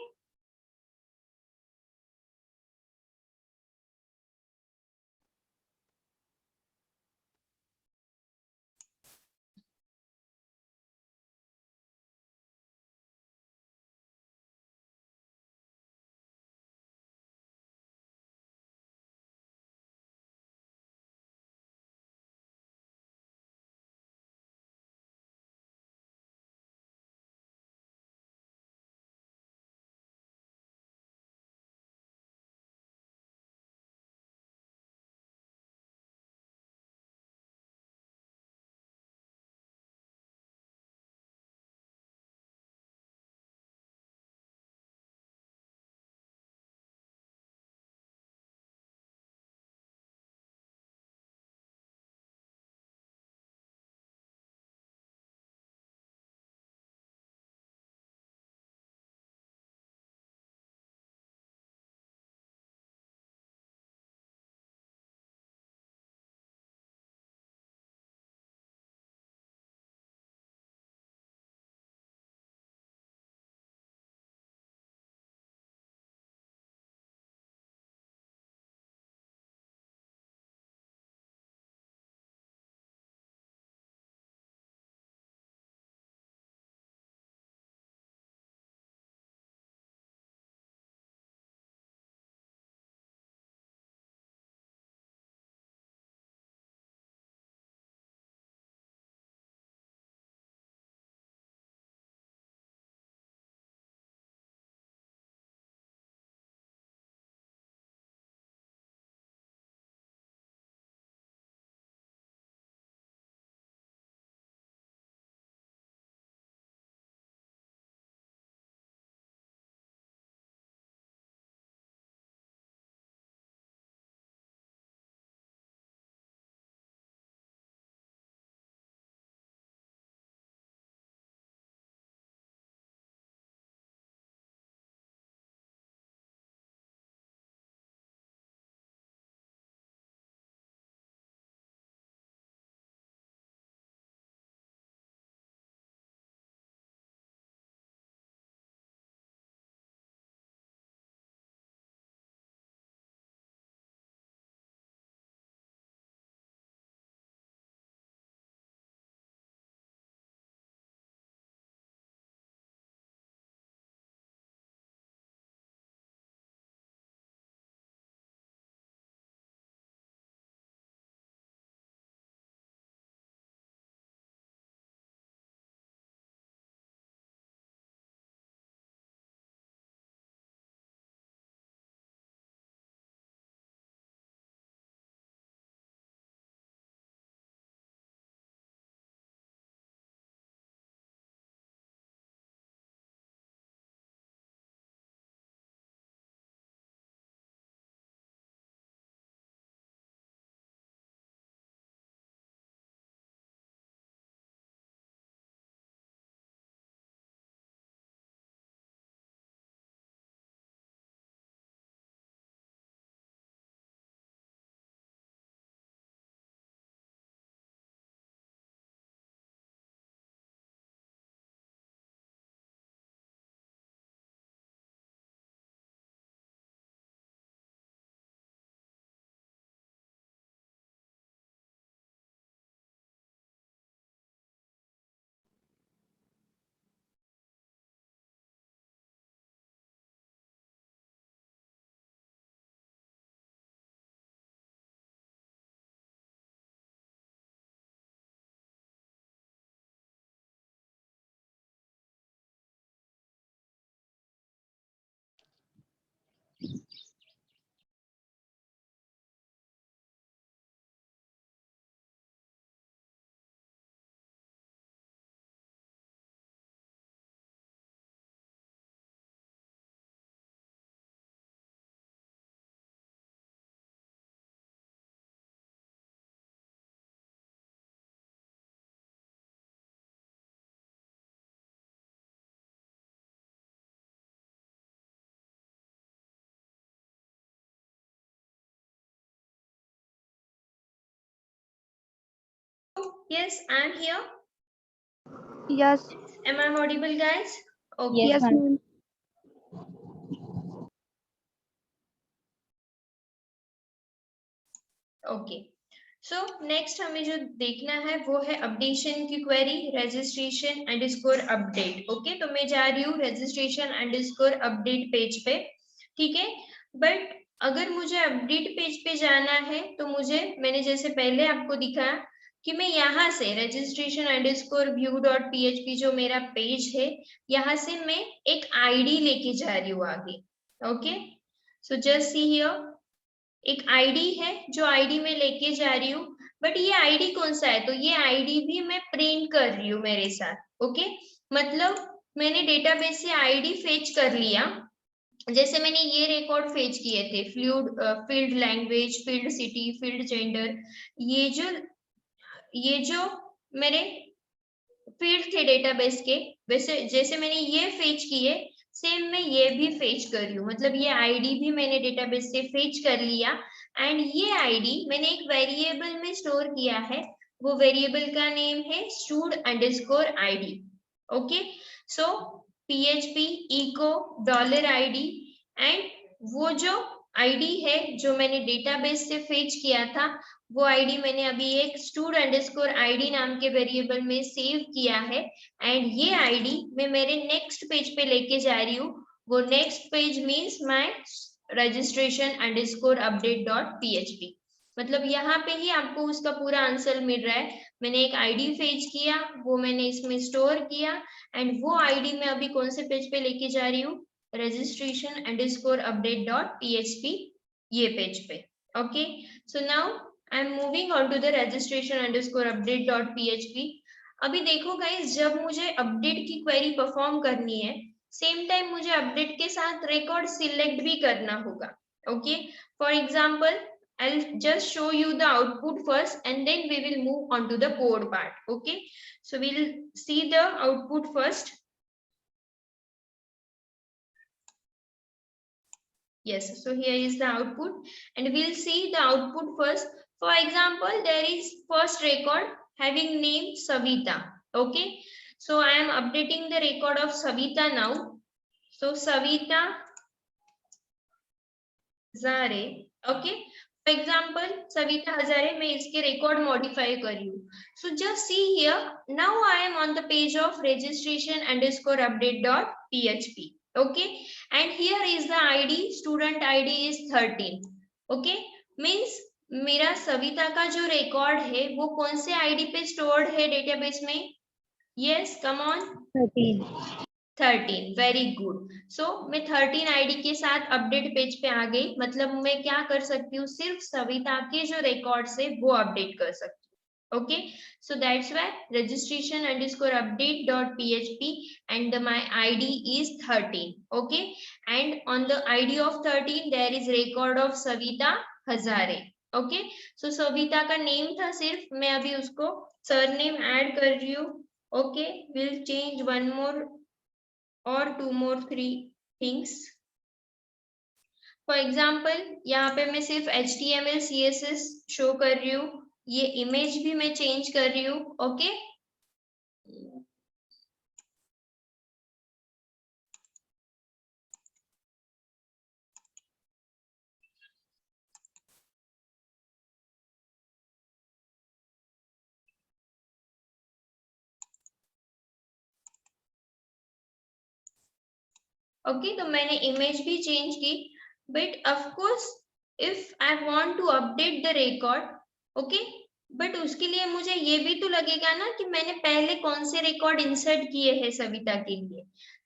Yes, I am here. Yes. Am I audible, guys? Okay. Yes, ma'am. Okay so next हमें जो देखना है वो है अपडेशन की query registration underscore update. Okay, तो मैं जा रही हूँ रजिस्ट्रेशन अंडरस्कोर अपडेट पेज पे, ठीक है। बट अगर मुझे अपडेट पेज पे जाना है तो मुझे, मैंने जैसे पहले आपको दिखाया कि मैं यहाँ से registration underscore view dot php जो मेरा पेज है, यहाँ से मैं एक आईडी लेके जा रही हूँ आगे। Okay, so just see here, एक आईडी है जो आईडी में लेके जा रही हूँ। बट ये आईडी कौन सा है, तो ये आईडी भी मैं प्रिंट कर रही हूँ मेरे साथ। ओके, मतलब मैंने डेटाबेस से आईडी फेच कर लिया। जैसे मैंने ये रिकॉर्ड फेच किए थे, field language, field city, field gender, ये जो मेरे फील्ड थे डेटाबेस के, वैसे जैसे मैंने ये फेच किए, सेम मैं ये भी फेच कर रही हूँ। मतलब ये आईडी भी मैंने डेटाबेस से फेच कर लिया एंड ये आईडी मैंने एक वेरिएबल में स्टोर किया है। वो वेरिएबल का नेम है stood underscore ID. Okay, so php echo $id end वो जो आईडी है जो मैंने डेटाबेस से फेच किया था, वो आईडी मैंने अभी एक स्टूड अंडरस्कोर आईडी नाम के वेरिएबल में सेव किया है एंड ये आईडी मैं मेरे नेक्स्ट पेज पे लेके जा रही हूँ। वो next page means my registration underscore update dot php। मतलब यहाँ पे ही आपको उसका पूरा आंसर मिल रहा है। मैंने एक आईडी फेच किया, वो मैंने इसमें स्टोर किया एंड वो आईडी मैं अभी कौन से पेज पे लेके जा रही हूँ, registration underscore update dot php, ये पेज पे। Okay, so now I am moving on to the registration underscore update dot php। अभी देखो गाइस, जब मुझे अपडेट की क्वेरी परफॉर्म करनी है, सेम टाइम मुझे अपडेट के साथ रिकॉर्ड सिलेक्ट भी करना होगा। Okay, for example I'll just show you the output first and then we will move on to the code part. Okay, so we'll see the output first. Yes, so here is the output and we'll see the output first. For example, there is first record having name Savita. Okay, so I am updating the record of Savita now. So Savita Hazare. Okay, for example Savita Hazare, मैं इसके record modify कर रही हूँ. So just see here, now I am on the page of registration underscore update dot php. Okay, and here is the id, student id is 13. Okay, means मेरा सविता का जो रिकॉर्ड है वो कौन से आईडी पे स्टोर्ड है डेटाबेस में? Yes, come on. 13, very good. So मैं 13 आईडी के साथ अपडेट पेज पे आ गई। मतलब मैं क्या कर सकती हूँ, सिर्फ सविता के जो रिकॉर्ड्स है वो अपडेट कर सकती हूँ। ओके, सो दैट्स व्हाई registration underscore update dot php and my id is 13. okay, and on the id of 13 there is record of Savita Hazare. Okay, so Savita का नेम था सिर्फ, मैं अभी उसको सरनेम ऐड कर रही हूँ। Okay, will change one more or 2 more 3 things. For example, यहाँ पे मैं सिर्फ HTML CSS शो कर रही हूँ, ये इमेज भी मैं चेंज कर रही हूँ। ओके, ओके, तो मैंने इमेज भी चेंज की। But of course if I want to update the record, okay, but उसके लिए मुझे ये भी तो लगेगा ना कि मैंने पहले कौन से रिकॉर्ड इंसर्ट किए हैं सविता के लिए।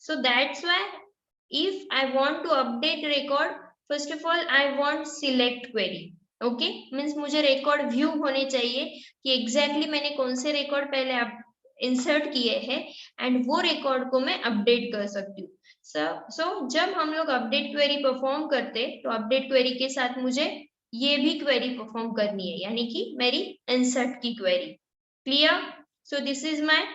So that's why if I want to update record, first of all I want select query. Okay, means मुझे रिकॉर्ड व्यू होने चाहिए कि एग्जैक्टली मैंने कौन से रिकॉर्ड पहले इंसर्ट किए हैं एंड वो रिकॉर्ड को मैं अपडेट कर सकती हूँ। सो जब हम लोग अपडेट क्वेरी परफॉर्म करते तो अपडेट क्वेरी के साथ मुझे ये भी क्वेरी परफॉर्म करनी है, यानी कि मेरी इंसर्ट की query. Clear? So this is my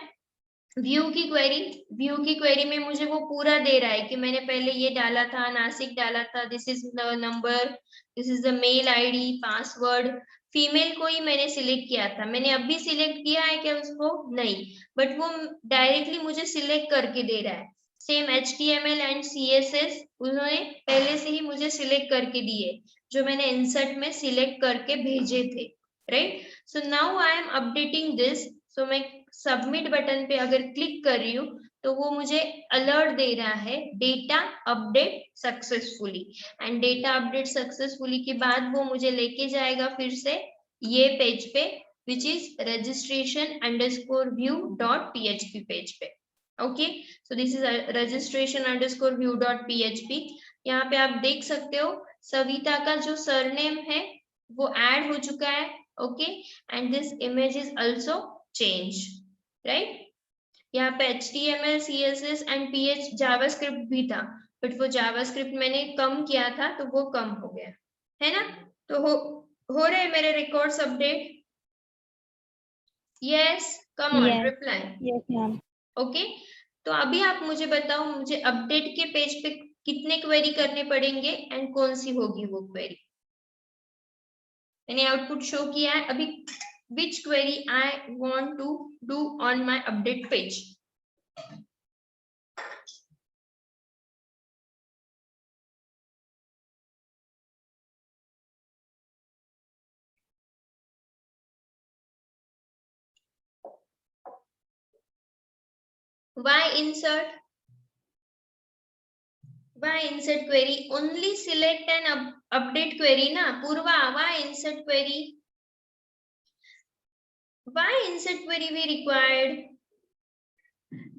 view की क्वेरी। व्यू की क्वेरी में मुझे वो पूरा दे रहा है कि मैंने पहले ये डाला था, नासिक डाला था, this is the number, this is the mail ID, password, female को ही मैंने सिलेक्ट किया था, मैंने अभी सिलेक्ट किया है क्या उसको? नहीं, बट वो डायरेक्टली मुझे सिलेक्ट करके दे रहा है। सेम HTML एंड CSS उन्होंने पहले से ही मुझे सिलेक्ट करके दिए, जो मैंने इंसर्ट में सिलेक्ट करके भेजे थे, right. So now I M updating this. So मैं सबमिट बटन पे अगर क्लिक कर रही हूँ तो वो मुझे अलर्ट दे रहा है data update successfully, and data update successfully के बाद वो मुझे लेके जाएगा फिर से ये पेज पे, विच इज registration_view.php पेज पे। Okay, so this is registration_view.php। यहाँ पे आप देख सकते हो सविता का जो सरनेम है वो ऐड हो चुका है। Okay, end this image is also change, right. यहाँ पे HTML, CSS end PH JavaScript भी था, बट वो जावास्क्रिप्ट मैंने कम किया था तो वो कम हो गया है ना। तो हो रहे मेरे records update? Yes, come on Yes. Reply. Yes, ma'am. Okay, तो अभी आप मुझे बताओ, मुझे अपडेट के पेज पे कितने क्वेरी करने पड़ेंगे एंड कौन सी होगी वो क्वेरी? मैंने आउटपुट शो किया है अभी। which query I want to do on my update page? Why insert? Why insert query? Only select and update query na. Purva, why insert query? Why insert query we required?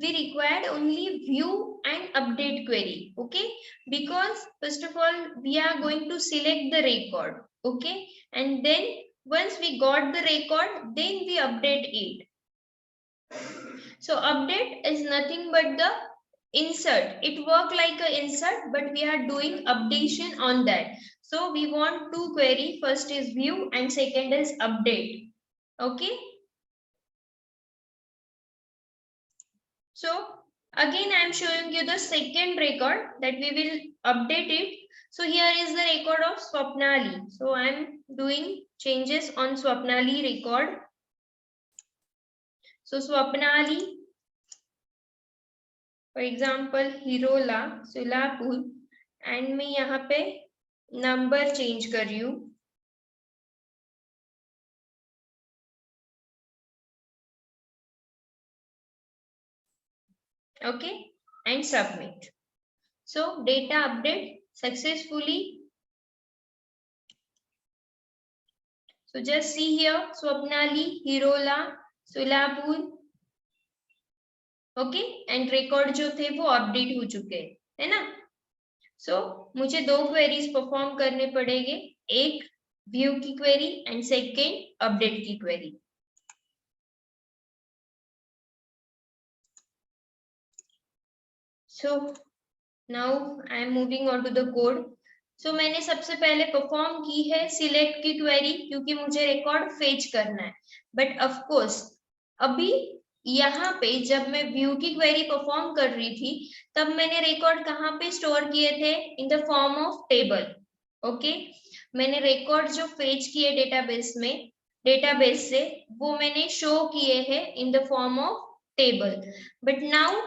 We required only view and update query. Okay, because first of all we are going to select the record. Okay, and then once we got the record, then we update it. So update is nothing but the insert. It work like a insert, but we are doing updation on that. So we want two query. First is view and second is update. Okay. So again I am showing you the second record that we will update it. So here is the record of Swapnali. So I am doing changes on Swapnali record. So Swapnali, for example Hirola Solapur, and मैं यहाँ पे नंबर चेंज कर रही हूँ। Okay, and submit. So data update successfully. So just see here Swapnali Hirola Solapur. Okay, and record जो थे वो अपडेट हो चुके है ना। सो मुझे दो क्वेरीज परफॉर्म करने पड़ेंगे, एक व्यू की क्वेरी एंड सेकेंड अपडेट की query. So now I am moving on to the code. So मैंने सबसे पहले परफॉर्म की है सिलेक्ट की क्वेरी, क्योंकि मुझे रिकॉर्ड फेच करना है। बट ऑफ कोर्स अभी यहाँ पे जब मैं व्यू की क्वेरी परफॉर्म कर रही थी तब मैंने रिकॉर्ड कहाँ पे स्टोर किए थे? In the form of table. Okay, Maine record जो फेच किए डेटाबेस में, डेटाबेस से, वो मैंने शो किए हैं in the form of table. But now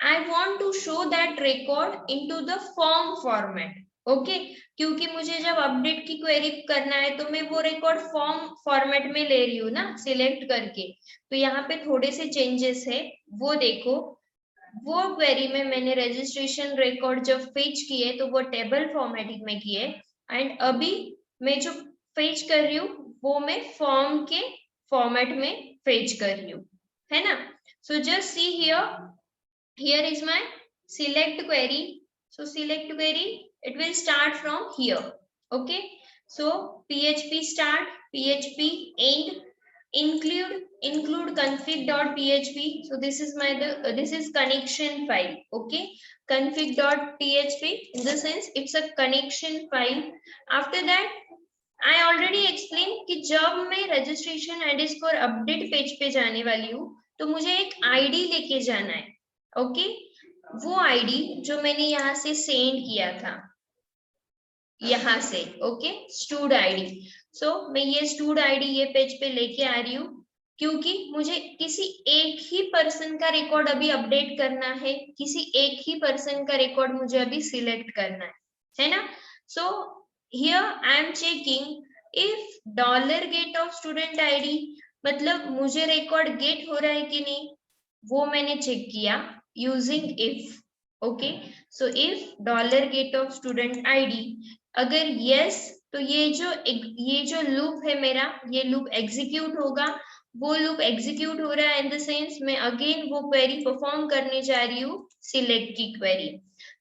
I want to show that record into the form format. Okay, क्योंकि मुझे जब अपडेट की क्वेरी करना है तो मैं वो रिकॉर्ड फॉर्म फॉर्मेट में ले रही हूँ ना, सिलेक्ट करके। तो यहाँ पे थोड़े से चेंजेस है, वो देखो। वो क्वेरी में मैंने रजिस्ट्रेशन रिकॉर्ड जब फेच किए तो वो टेबल फॉर्मेटिंग में किए, एंड अभी मैं जो फेच कर रही हूँ वो मैं फॉर्म के फॉर्मेट में फेच कर रही हूँ, है ना। So just see here, here is my select query. So select query, it will start from here. Okay, so php start, php end, include config.php. so this is my this is connection file. Okay, config.php, in the sense it's a connection file. After that I already explained कि जब मैं registration underscore update पेज पे जाने वाली हूँ तो मुझे एक ID लेके जाना है। ओके, वो आईडी जो मैंने यहाँ से सेंड किया था, यहाँ से। Okay, stud ID. सो मैं ये स्टूड आईडी ये पेज पे लेके आ रही हूँ, क्योंकि मुझे किसी एक ही पर्सन का रिकॉर्ड अभी अपडेट करना है, किसी एक ही पर्सन का रिकॉर्ड मुझे अभी सिलेक्ट करना है ना। So here I am checking if dollar get of student ID, मतलब मुझे रिकॉर्ड गेट हो रहा है कि नहीं, वो मैंने चेक किया using if. Okay, so if dollar get of student ID, अगर यस तो ये जो लूप है मेरा, ये लूप एग्जीक्यूट होगा। वो लूप एग्जीक्यूट हो रहा है इन द सेंस मैं अगेन वो क्वेरी परफॉर्म करने जा रही हूँ, सिलेक्ट की क्वेरी।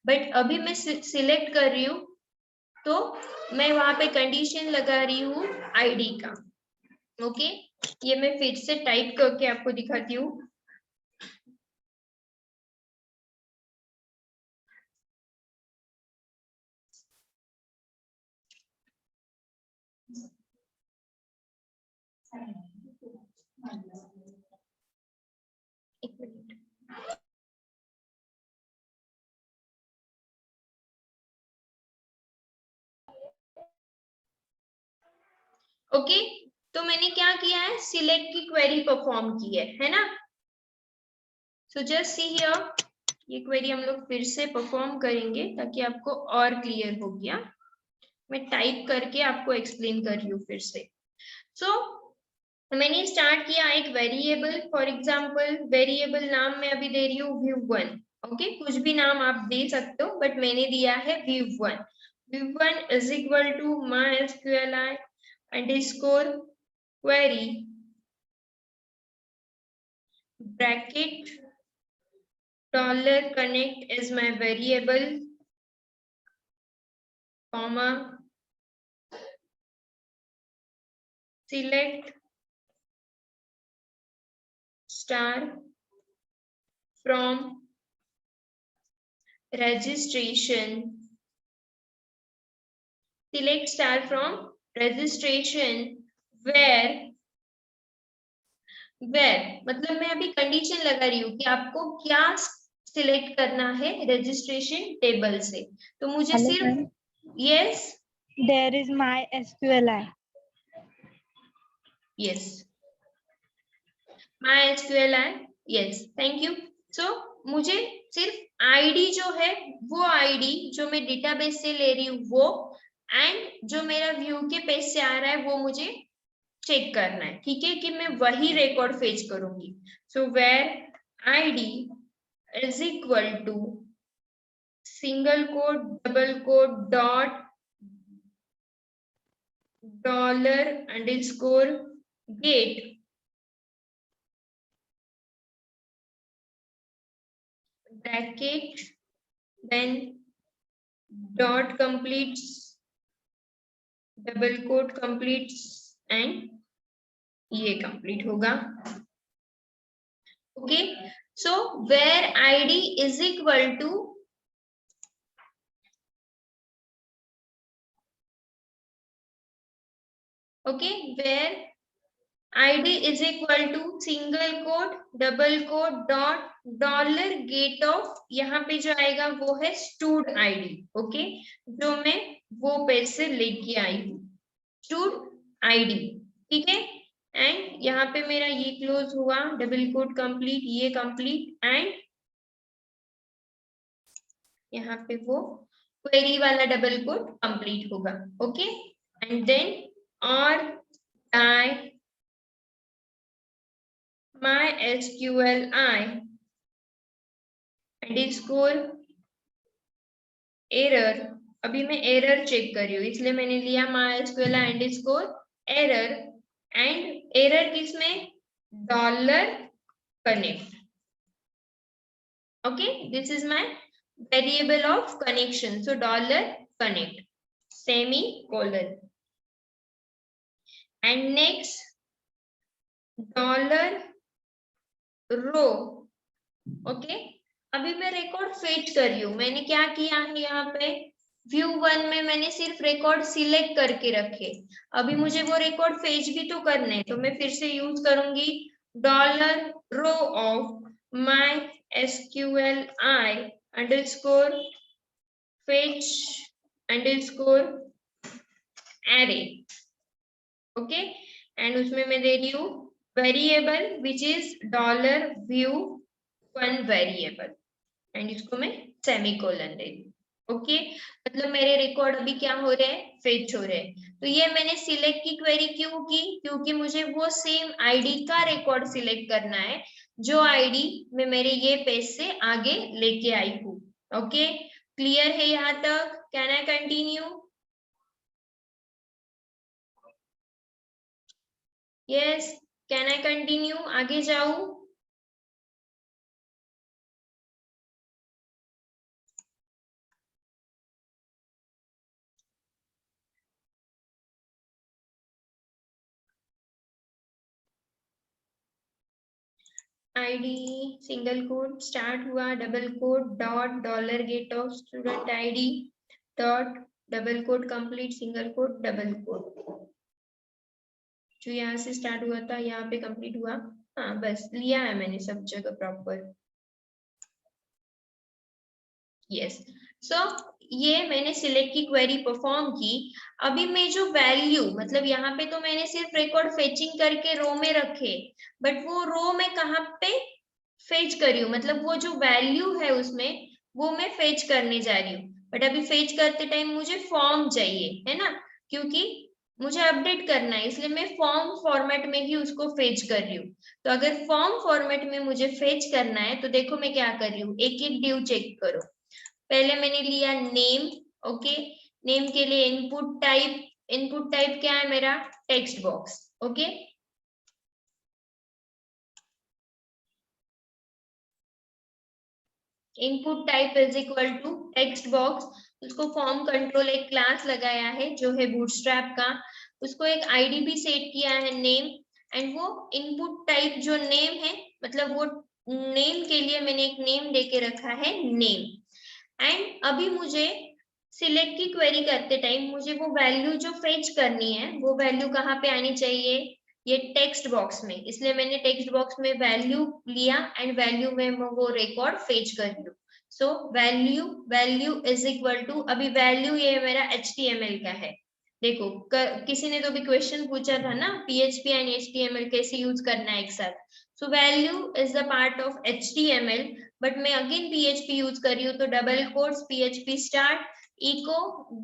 बट अभी मैं सिलेक्ट कर रही हूँ, तो मैं वहां पे कंडीशन लगा रही हूँ आईडी का। ओके, ये मैं फिर से टाइप करके आपको दिखाती हूँ। एक मिनट। ओके, तो मैंने क्या किया है, सिलेक्ट की क्वेरी परफॉर्म की है ना। सो जस्ट सी हियर, ये क्वेरी हम लोग फिर से परफॉर्म करेंगे ताकि आपको और क्लियर हो गया। मैं टाइप करके आपको एक्सप्लेन कर रही हूँ फिर से। सो मैंने स्टार्ट किया एक वेरिएबल, फॉर एग्जांपल वेरिएबल नाम मैं अभी दे रही हूँ view1। ओके, कुछ भी नाम आप दे सकते हो, बट मैंने दिया है view1। view1 is equal to mysqli underscore query bracket $connect is my variable, comma select star from registration, select star from registration where मतलब मैं अभी कंडीशन लगा रही हूँ कि आपको क्या सिलेक्ट करना है रजिस्ट्रेशन टेबल से। तो मुझे Hello, सिर्फ ma'am. Yes There is MySQLi. Yes MySQLi, yes, thank you. So मुझे सिर्फ आईडी जो है, वो आईडी जो मैं डेटाबेस से ले रही हूँ वो, एंड जो मेरा व्यू के पेज से आ रहा है वो मुझे चेक करना है, ठीक है, कि मैं वही रिकॉर्ड फेच करूंगी। So where ID is equal to single quote double quote dot dollar underscore get bracket then dot completes double quote completes and ये कंप्लीट होगा। Okay, so where ID is equal to where id is equal to single quote double quote dot dollar get of, यहाँ पे जो आएगा वो है स्टूड आईडी। ओके, जो मैं वो पेज से लेके आई हूँ, स्टूड आईडी, ठीक है। एंड यहाँ पे मेरा ये क्लोज हुआ, डबल कोट कंप्लीट, ये कंप्लीट, एंड यहाँ पे वो क्वेरी वाला डबल कोट कंप्लीट होगा। ओके, एंड देन और टाइप MySQLi अंडरस्कोर एरर, अभी मैं एरर चेक कर रही हूँ इसलिए मैंने लिया MySQLi underscore error, and error किसमें, dollar connect. Okay, this is my variable of connection, so dollar connect semicolon, and next dollar row. Okay, अभी मैं रिकॉर्ड फेच कर रही हूँ, मैंने क्या किया है यहाँ पे view1 में मैंने सिर्फ रिकॉर्ड सिलेक्ट करके रखे, अभी मुझे वो रिकॉर्ड फेच भी तो करने, तो मैं फिर से यूज करूंगी dollar row of MySQLi underscore fetch underscore array. Okay. And उसमें मैं दे रही हूँ variable which is dollar view one variable, and इसको मैं सेमीकोलन दे रही हूँ। ओके, मतलब मेरे रिकॉर्ड अभी क्या हो रहे हैं, फेच हो रहे हैं। तो ये मैंने सिलेक्ट की क्वेरी क्यों की, क्योंकि मुझे वो सेम आईडी का रिकॉर्ड सिलेक्ट करना है जो आईडी में मेरे ये पेज से आगे लेके आई हूँ। ओके, क्लियर है यहाँ तक? Can I continue? Yes, can I continue? आगे जाऊं? आईडी सिंगल कोट स्टार्ट हुआ, double quote dot dollar get of student ID dot double quote complete single quote double quote, जो यहाँ से स्टार्ट हुआ था यहाँ पे कंप्लीट हुआ। हाँ बस लिया है मैंने सब जगह प्रॉपर। यस, सो ये मैंने सिलेक्ट की क्वेरी परफॉर्म की। अभी मैं जो वैल्यू, मतलब यहाँ पे तो मैंने सिर्फ रिकॉर्ड फेचिंग करके रो में रखे, बट वो रो में कहाँ पे फेच कर रही हूँ, मतलब वो जो वैल्यू है उसमें वो मैं फेच करने जा रही हूँ। बट अभी फेच करते टाइम मुझे फॉर्म चाहिए है ना, क्योंकि मुझे अपडेट करना है, इसलिए मैं फॉर्म फॉर्मेट में ही उसको फेच कर रही हूँ। तो अगर फॉर्म फॉर्मेट में मुझे फेच करना है तो देखो मैं क्या कर रही हूँ, एक एक ड्यू चेक करो। पहले मैंने लिया नेम। ओके, नेम के लिए इनपुट टाइप क्या है मेरा, text box. Okay, input type is equal to text box. उसको फॉर्म कंट्रोल एक क्लास लगाया है जो है बूटस्ट्रैप का, उसको एक आईडी भी सेट किया है नेम, एंड वो इनपुट टाइप जो नेम है, मतलब वो नेम के लिए मैंने एक नेम देके रखा है नेम। एंड अभी मुझे सिलेक्ट की क्वेरी करते टाइम मुझे वो वैल्यू जो फेच करनी है वो वैल्यू कहाँ पे आनी चाहिए, ये टेक्स्ट बॉक्स में, इसलिए मैंने टेक्स्ट बॉक्स में वैल्यू लिया एंड वैल्यू में वो रिकॉर्ड फेच कर लूं। So value is equal to, अभी वैल्यू ये मेरा HTML का है। देखो किसी ने तो भी क्वेश्चन पूछा था ना, PHP एंड HTML कैसे यूज करना है एक साथ। So value is the part of HTML, but मैं अगेन PHP यूज कर रही हूँ, तो double quotes PHP start echo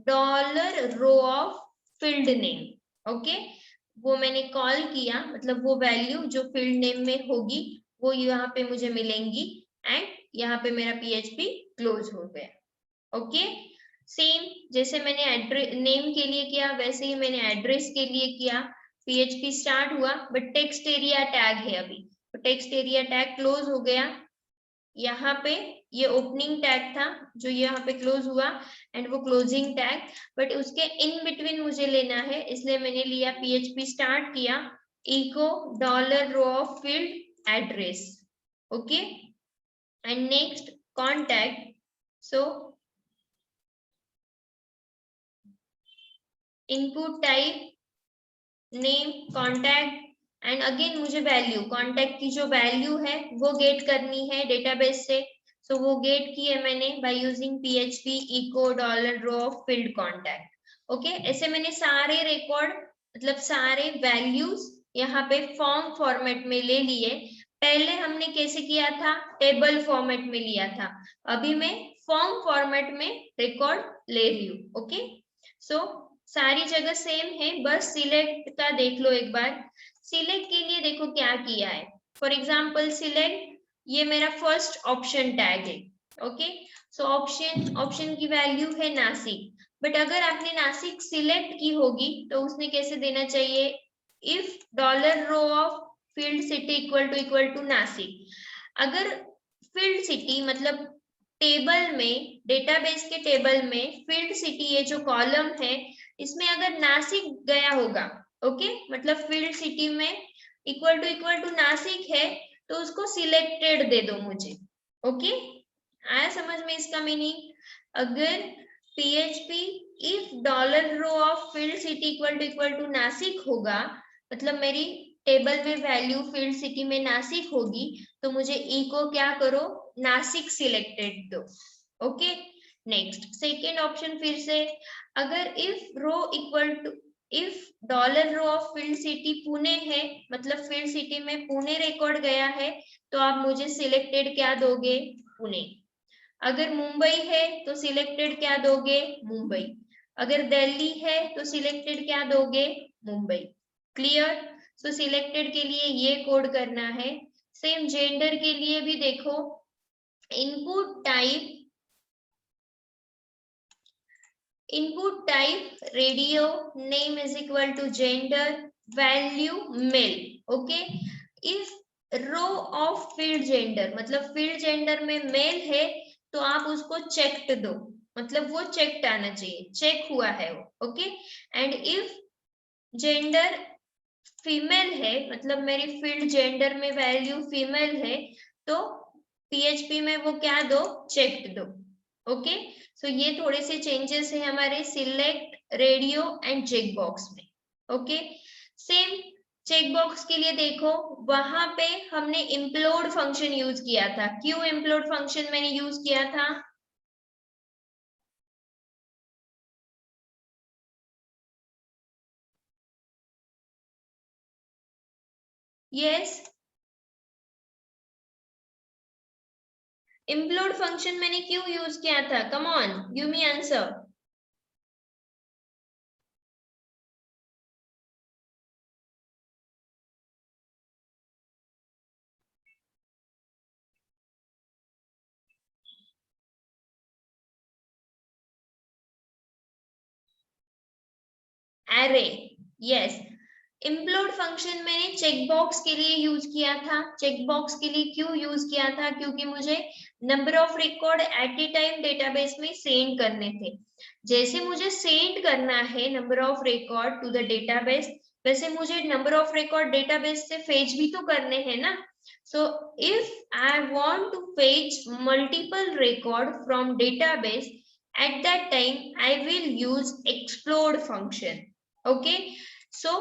dollar row of field name. Okay, वो मैंने कॉल किया, मतलब वो वैल्यू जो फील्ड नेम में होगी वो यहाँ पे मुझे मिलेंगी, एंड यहाँ पे मेरा PHP क्लोज हो गया। ओके, सेम जैसे मैंने एड्रेस नेम के लिए किया वैसे ही मैंने एड्रेस के लिए किया। PHP स्टार्ट हुआ बट टेक्स्ट एरिया टैग है अभी, तो टेक्स्ट एरिया टैग क्लोज हो गया। यहाँ पे ये ओपनिंग टैग था जो यहाँ पे क्लोज हुआ, एंड वो क्लोजिंग टैग, बट उसके इन बिटवीन मुझे लेना है, इसलिए मैंने लिया PHP स्टार्ट किया echo dollar row of field address. Okay, and next contact, so input type name contact, and again मुझे वैल्यू कॉन्टैक्ट की जो वैल्यू है वो गेट करनी है डेटाबेस से। सो वो गेट की है मैंने by using PHP echo dollar row of field contact. Okay, ऐसे मैंने सारे रिकॉर्ड, मतलब सारे वैल्यूज यहाँ पे फॉर्म फॉर्मेट में ले लिए। पहले हमने कैसे किया था, टेबल फॉर्मेट में लिया था, अभी मैं फॉर्म फॉर्मेट में रिकॉर्ड ले रही हूँ। ओके, सो सारी जगह सेम है, बस सिलेक्ट का देख लो एक बार। सिलेक्ट के लिए देखो क्या किया है, फॉर एग्जाम्पल सिलेक्ट, ये मेरा फर्स्ट ऑप्शन टैग है। ओके, सो ऑप्शन की वैल्यू है नासिक, बट अगर आपने नासिक सिलेक्ट की होगी तो उसने कैसे देना चाहिए, if dollar row of field city equal to Nashik. अगर फील्ड सिटी मतलब टेबल में, डेटाबेस के टेबल में फील्ड सिटी ये जो कॉलम है इसमें अगर नासिक गया होगा, ओके, मतलब फील्ड सिटी में इक्वल टू नासिक है तो उसको सिलेक्टेड दे दो मुझे। ओके, आया समझ में इसका मीनिंग? अगर PHP if dollar row of field city equal to Nashik होगा, मतलब मेरी टेबल में वैल्यू फील्ड सिटी में नासिक होगी, तो मुझे ई को क्या करो, नासिक सिलेक्टेड दो। ओके, नेक्स्ट सेकेंड ऑप्शन फिर से, अगर if row equal to if dollar row of field city Pune है, मतलब फील्ड सिटी में पुणे रिकॉर्ड गया है, तो आप मुझे सिलेक्टेड क्या दोगे, पुणे। अगर मुंबई है तो सिलेक्टेड क्या दोगे, मुंबई। अगर दिल्ली है तो सिलेक्टेड क्या दोगे, मुंबई। क्लियर। सो सिलेक्टेड के लिए ये कोड करना है। सेम जेंडर के लिए भी देखो, input type radio, name is equal to gender, value male. Okay. If row of field gender, मतलब फील्ड जेंडर में मेल है तो आप उसको चेक्ड दो, मतलब वो चेक्ड आना चाहिए, चेक हुआ है वो। Okay. And if gender female है, मतलब मेरी फील्ड जेंडर में वैल्यू फीमेल है, तो पीएचपी में वो क्या दो, चेक्ड दो। ओके। सो ये थोड़े से चेंजेस है हमारे select, radio and check box में। ओके। सेम चेक बॉक्स के लिए देखो, वहां पे हमने इम्प्लोड फंक्शन यूज किया था। क्यों इम्प्लोड फंक्शन मैंने यूज किया था, यस इम्प्लोड फंक्शन मैंने क्यों यूज किया था, come on give me answer. Array, yes. Implode function मैंने चेक बॉक्स के लिए यूज किया था। चेक बॉक्स के लिए क्यों यूज किया था, क्योंकि मुझे number of record at a time database में सेंड करने थे। जैसे मुझे सेंड करना है number of record to the database, वैसे मुझे नंबर ऑफ रिकॉर्ड डेटाबेस से फेच भी तो करने हैं ना। So if I want to fetch multiple record from database, at that time I will use explode function. Okay. So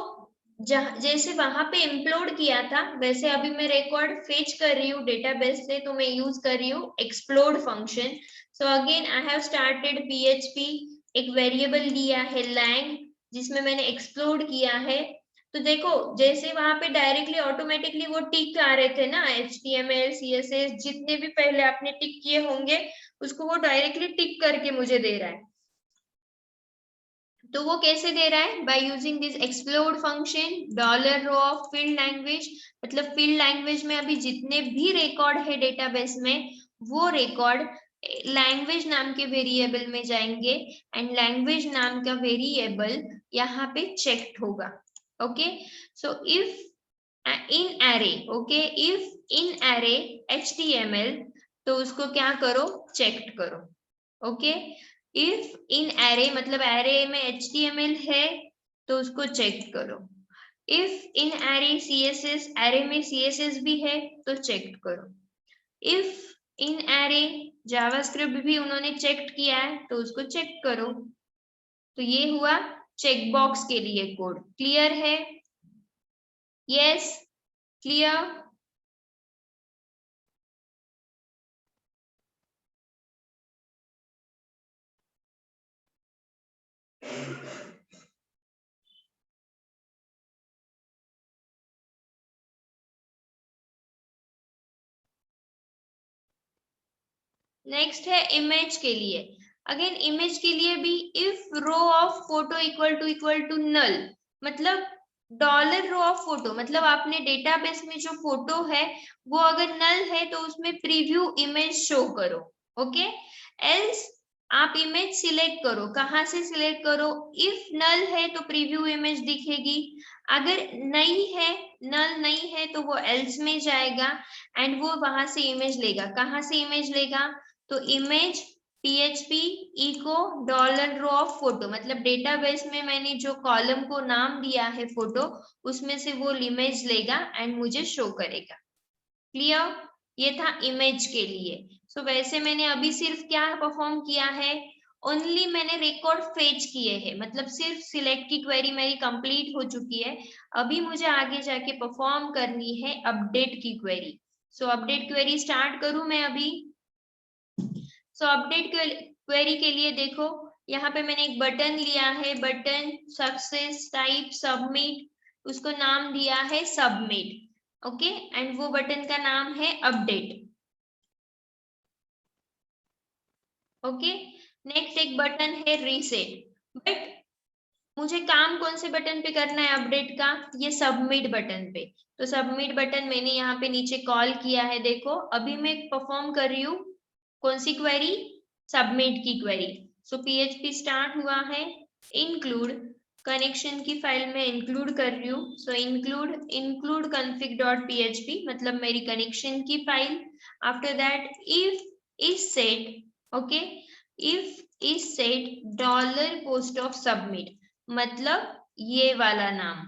जैसे वहां पे इम्प्लोड किया था, वैसे अभी मैं रिकॉर्ड फेच कर रही हूँ डेटाबेस से, तो मैं यूज कर रही हूँ explode function. So again I have started PHP, एक वेरिएबल लिया है lang, जिसमें मैंने एक्सप्लोड किया है। तो देखो जैसे वहां पे डायरेक्टली ऑटोमेटिकली वो टिक आ रहे थे ना, HTML CSS जितने भी पहले आपने टिक किए होंगे, उसको वो डायरेक्टली टिक करके मुझे दे रहा है। तो वो कैसे दे रहा है, by using this explode function, dollar row of field language, मतलब फील्ड लैंग्वेज में अभी जितने भी रिकॉर्ड है डेटाबेस में, वो रिकॉर्ड लैंग्वेज नाम के वेरिएबल में जाएंगे, एंड लैंग्वेज नाम का वेरिएबल यहाँ पे चेक्ड होगा। Okay. So if in array, okay, if in array HTML, तो उसको क्या करो, चेक्ड करो। ओके। इफ इन एरे, मतलब एरे में HTML है तो उसको चेक करो। If in array CSS, array में CSS भी है तो चेक करो। इफ इन एरे जावास्क्रिप्ट भी उन्होंने चेक किया है तो उसको चेक करो। तो ये हुआ चेक बॉक्स के लिए कोड। क्लियर है, यस, क्लियर। नेक्स्ट है इमेज के लिए। अगेन इमेज के लिए भी if row of photo equal to null, मतलब डॉलर रो ऑफ फोटो, मतलब आपने डेटाबेस में जो फोटो है वो अगर नल है तो उसमें प्रीव्यू इमेज शो करो। ओके। एल्स आप इमेज सिलेक्ट करो, कहां से सिलेक्ट करो, इफ नल है तो प्रीव्यू इमेज दिखेगी, अगर नहीं है, नल नहीं है तो वो एल्स में जाएगा एंड वो वहां से इमेज लेगा। कहां से इमेज लेगा, तो image PHP echo dollar row of photo, मतलब डेटाबेस में मैंने जो कॉलम को नाम दिया है फोटो, उसमें से वो इमेज लेगा एंड मुझे शो करेगा। क्लियर। ये था इमेज के लिए। सो वैसे मैंने अभी सिर्फ क्या परफॉर्म किया है, ओनली मैंने रिकॉर्ड फेच किए हैं, मतलब सिर्फ सिलेक्ट की क्वेरी मेरी कंप्लीट हो चुकी है। अभी मुझे आगे जाके परफॉर्म करनी है अपडेट की query. So update query start करूं मैं अभी। सो अपडेट क्वेरी के लिए देखो, यहाँ पे मैंने एक बटन लिया है, बटन सक्सेस टाइप सबमिट, उसको नाम दिया है सबमिट। ओके, एंड वो बटन का नाम है अपडेट। ओके, नेक्स्ट एक बटन है रीसेट, बट मुझे काम कौन से बटन पे करना है अपडेट का, ये सबमिट बटन पे। तो सबमिट बटन मैंने यहाँ पे नीचे कॉल किया है, देखो अभी मैं परफॉर्म कर रही हूँ कौन सी क्वेरी, सबमिट की क्वेरी। सो PHP स्टार्ट हुआ है, इंक्लूड कनेक्शन की फाइल में इंक्लूड कर रही हूँ। सो इंक्लूड config.php मतलब मेरी कनेक्शन की file. After that if is set, okay, if is set $post of submit, मतलब ये वाला नाम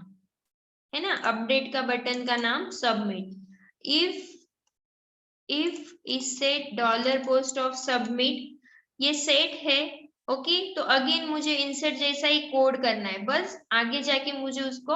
है ना, अपडेट का बटन का नाम submit. If is set $post of submit, ये सेट है। ओके, तो अगेन मुझे इंसर्ट जैसा ही कोड करना है, बस आगे जाके मुझे उसको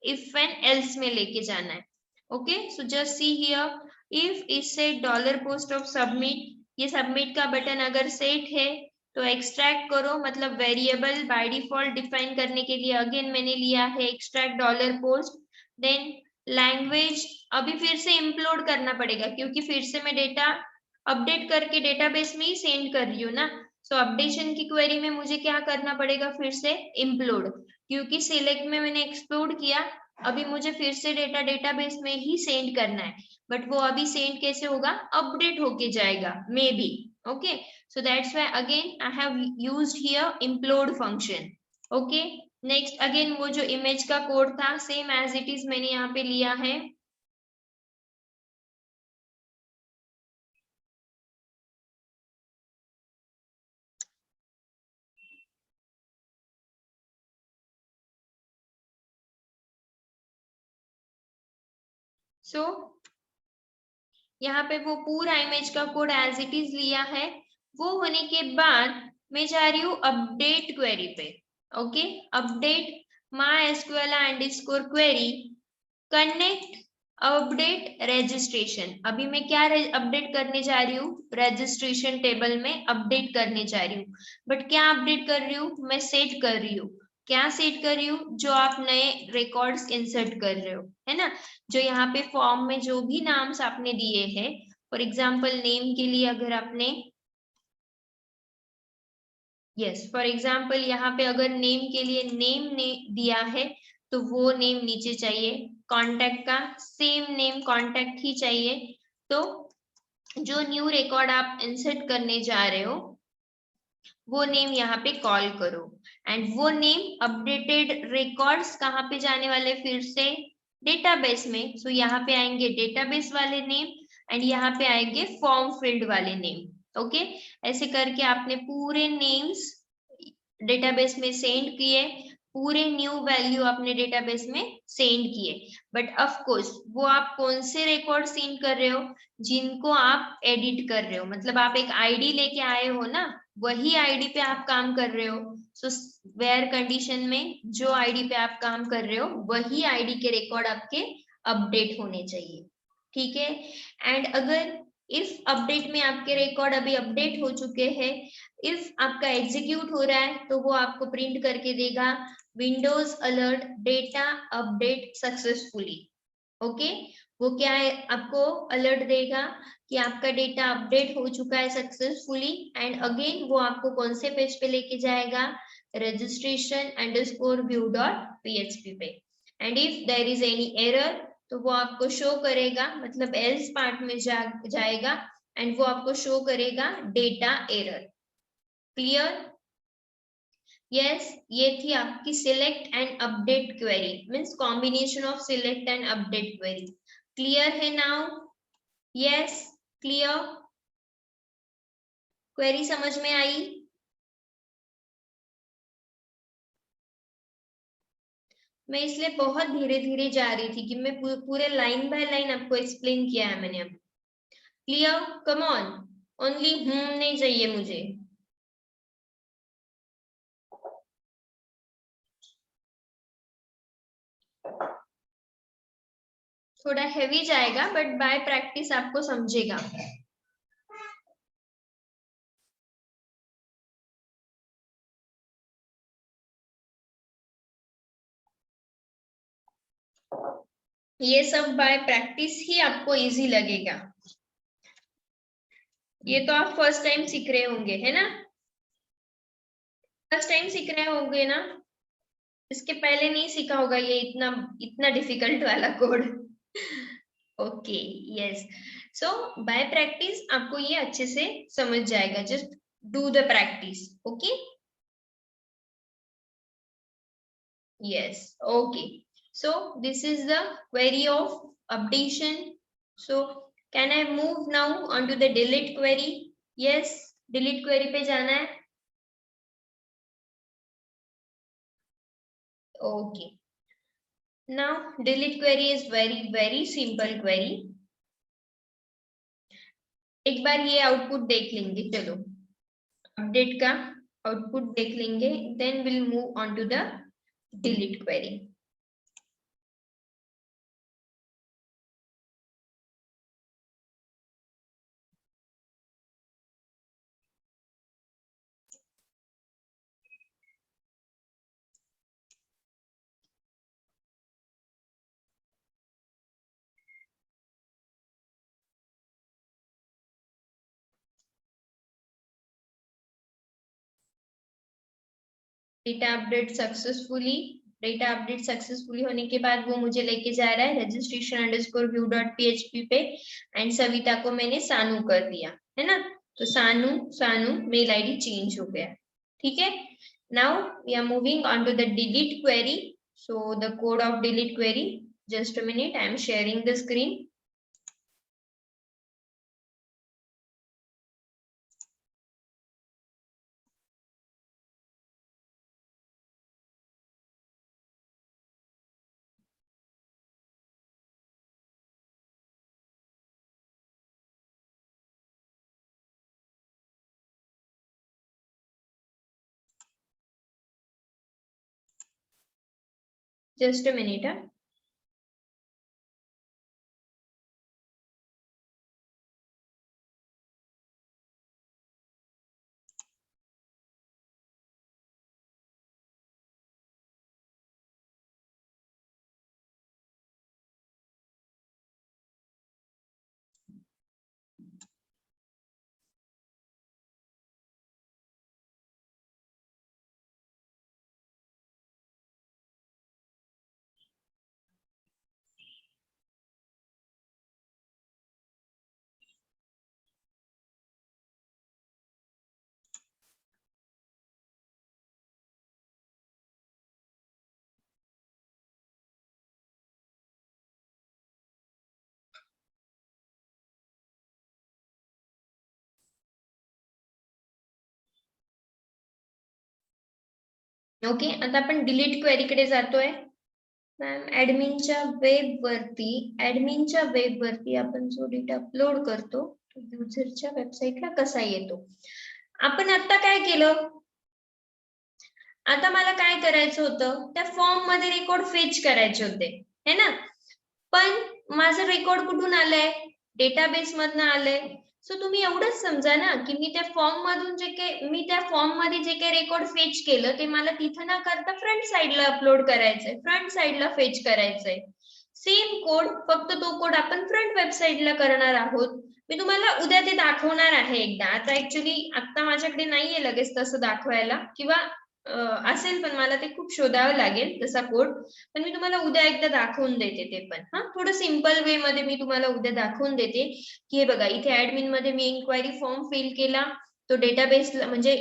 इफ एंड एल्स में लेके जाना है। Okay, so just see here, if is set $post of submit, ये सबमिट का बटन अगर सेट है तो एक्सट्रैक्ट करो, मतलब वेरिएबल बाय डिफॉल्ट डिफाइन करने के लिए अगेन मैंने लिया है एक्सट्रैक्ट $post। देन लैंग्वेज अभी फिर से इंप्लोड करना पड़ेगा, क्योंकि फिर से मैं डेटा अपडेट करके डेटाबेस में ही सेंड कर रही हूँ ना। सो अपडेशन की क्वेरी में मुझे क्या करना पड़ेगा, फिर से इंप्लोड, क्योंकि सिलेक्ट में मैंने एक्सप्लोड किया, अभी मुझे फिर से डेटा डेटाबेस में ही सेंड करना है, बट वो अभी सेंड कैसे होगा, अपडेट होके जाएगा maybe. Okay, so that's why again I have used here implode function. Okay, next again वो जो इमेज का कोड था सेम एज इट इज मैंने यहाँ पे लिया है। सो यहाँ पे वो पूरा इमेज का कोड एज इट इज लिया है। वो होने के बाद मैं जा रही हूँ अपडेट क्वेरी पे। Okay, update MySQL underscore query connect update registration. अभी मैं क्या अपडेट करने जा रही हूँ, रजिस्ट्रेशन टेबल में अपडेट करने जा रही हूँ। बट क्या अपडेट कर रही हूँ, मैं सेट कर रही हूँ। क्या सेट कर रही हूँ, जो आप नए रिकॉर्ड्स इंसर्ट कर रहे हो, है ना, जो यहाँ पे फॉर्म में जो भी नाम्स आपने दिए हैं, फॉर एग्जाम्पल नेम के लिए अगर आपने फॉर एग्जाम्पल यहाँ पे अगर नेम के लिए नेम ने दिया है तो वो नेम नीचे चाहिए, कॉन्टैक्ट का सेम नेम कॉन्टैक्ट ही चाहिए। तो जो न्यू रिकॉर्ड आप इंसर्ट करने जा रहे हो वो नेम यहाँ पे कॉल करो, एंड वो नेम अपडेटेड रिकॉर्ड्स कहाँ पे जाने वाले, फिर से डेटाबेस में। सो यहाँ पे आएंगे डेटाबेस वाले नेम, एंड यहाँ पे आएंगे फॉर्म फील्ड वाले नेम। ओके, ऐसे करके आपने पूरे नेम्स डेटाबेस में सेंड किए, पूरे न्यू वैल्यू अपने डेटाबेस में सेंड किए। बट ऑफ कोर्स वो आप कौन से रिकॉर्ड सेंड कर रहे हो, जिनको आप एडिट कर रहे हो, मतलब आप एक आईडी लेके आए हो ना, वही आईडी पे आप काम कर रहे हो। सो वेयर कंडीशन में जो आईडी पे आप काम कर रहे हो वही आईडी के रिकॉर्ड आपके अपडेट होने चाहिए। ठीक है, एंड अगर इफ अपडेट में आपके रिकॉर्ड अभी अपडेट हो चुके हैं, इफ आपका एग्जीक्यूट हो रहा है तो वो आपको प्रिंट करके देगा Windows alert data update successfully. Okay, वो क्या है, आपको अलर्ट देगा कि आपका डेटा अपडेट हो चुका है सक्सेसफुली, एंड अगेन वो आपको कौन से पेज पे लेके जाएगा, registration underscore view dot php पे। And if there is any error तो वो आपको शो करेगा, मतलब एल्स पार्ट में जाएगा, एंड वो आपको शो करेगा डेटा एरर। क्लियर? यस, ये थी आपकी select end update query, means combination of select end update query. Clear है नाउ? Yes, clear? क्वेरी समझ में आई? मैं इसलिए बहुत धीरे धीरे जा रही थी कि मैं पूरे लाइन बाय लाइन आपको एक्सप्लेन किया है मैंने अब। क्लियर? कम ऑन, ओनली नहीं चाहिए मुझे। थोड़ा हेवी जाएगा बट बाय प्रैक्टिस आपको समझेगा। ये सब बाय प्रैक्टिस ही आपको इजी लगेगा। ये तो आप फर्स्ट टाइम सीख रहे होंगे, है ना? फर्स्ट टाइम सीख रहे होंगे ना? इसके पहले नहीं सीखा होगा ये इतना इतना डिफिकल्ट वाला code. Okay, yes. So bye practice आपको ये अच्छे से समझ जाएगा। Just do the practice, okay? Yes, okay. So this is the query of updation. So can I move now onto the delete query? Yes, delete query पे जाना है। Okay. Now delete query is very simple query. एक बार ये आउटपुट देख लेंगे, चलो अपडेट का आउटपुट देख लेंगे, then we'll move on to the delete query. Data update successfully होने के बाद वो मुझे लेके जा रहा है registration_view.php पे, एंड सविता को मैंने सानू कर दिया, है ना? तो सानू मेल आईडी चेंज हो गया, ठीक है? Now we are moving on to the delete query. So the code of delete query, just a minute, I am sharing the screen. Just a minute. Okay, आता आपण डिलीट क्वेरी कडे जातोय. मॅम ऍडमिनच्या वेबवरती आपण जो डेटा अपलोड करतो तो युजरच्या वेबसाईटला कसा येतो. आपण आता काय केलं, आता मला काय करायचं होतं, त्या फॉर्म मध्ये रेकॉर्ड फेच करायचे होते, है ना? पण माझं रेकॉर्ड कुठून आलंय? डेटाबेस मधनं आलंय. सो तुम्ही एवढंच समजा ना की मी त्या फॉर्म मध्ये जे काही रेकॉर्ड फेच केलं ते मला तिथं न करता फ्रंट साइडला अपलोड करायचंय, फ्रंट साइडला फेच करायचंय. सेम कोड, फक्त तो कोड आपण फ्रंट वेबसाईटला करणार आहोत. मी तुम्हाला उद्या ते दाखवणार आहे एकदा. आता ऍक्च्युली आता माझ्याकडे नाहीये लगेच तसं दाखवायला, किंवा असेल पण मला ते खूप शोधावं लागेल तसा कोड. पण मी तुम्हाला उद्या एकदा दाखवून देते ते पण. हा, थोडं सिंपल वे मध्ये मी तुम्हाला उद्या दाखवून देते की हे बघा, इथे ऍडमिन मध्ये मी इन्क्वायरी फॉर्म फिल केला, तो डेटाबेसला म्हणजे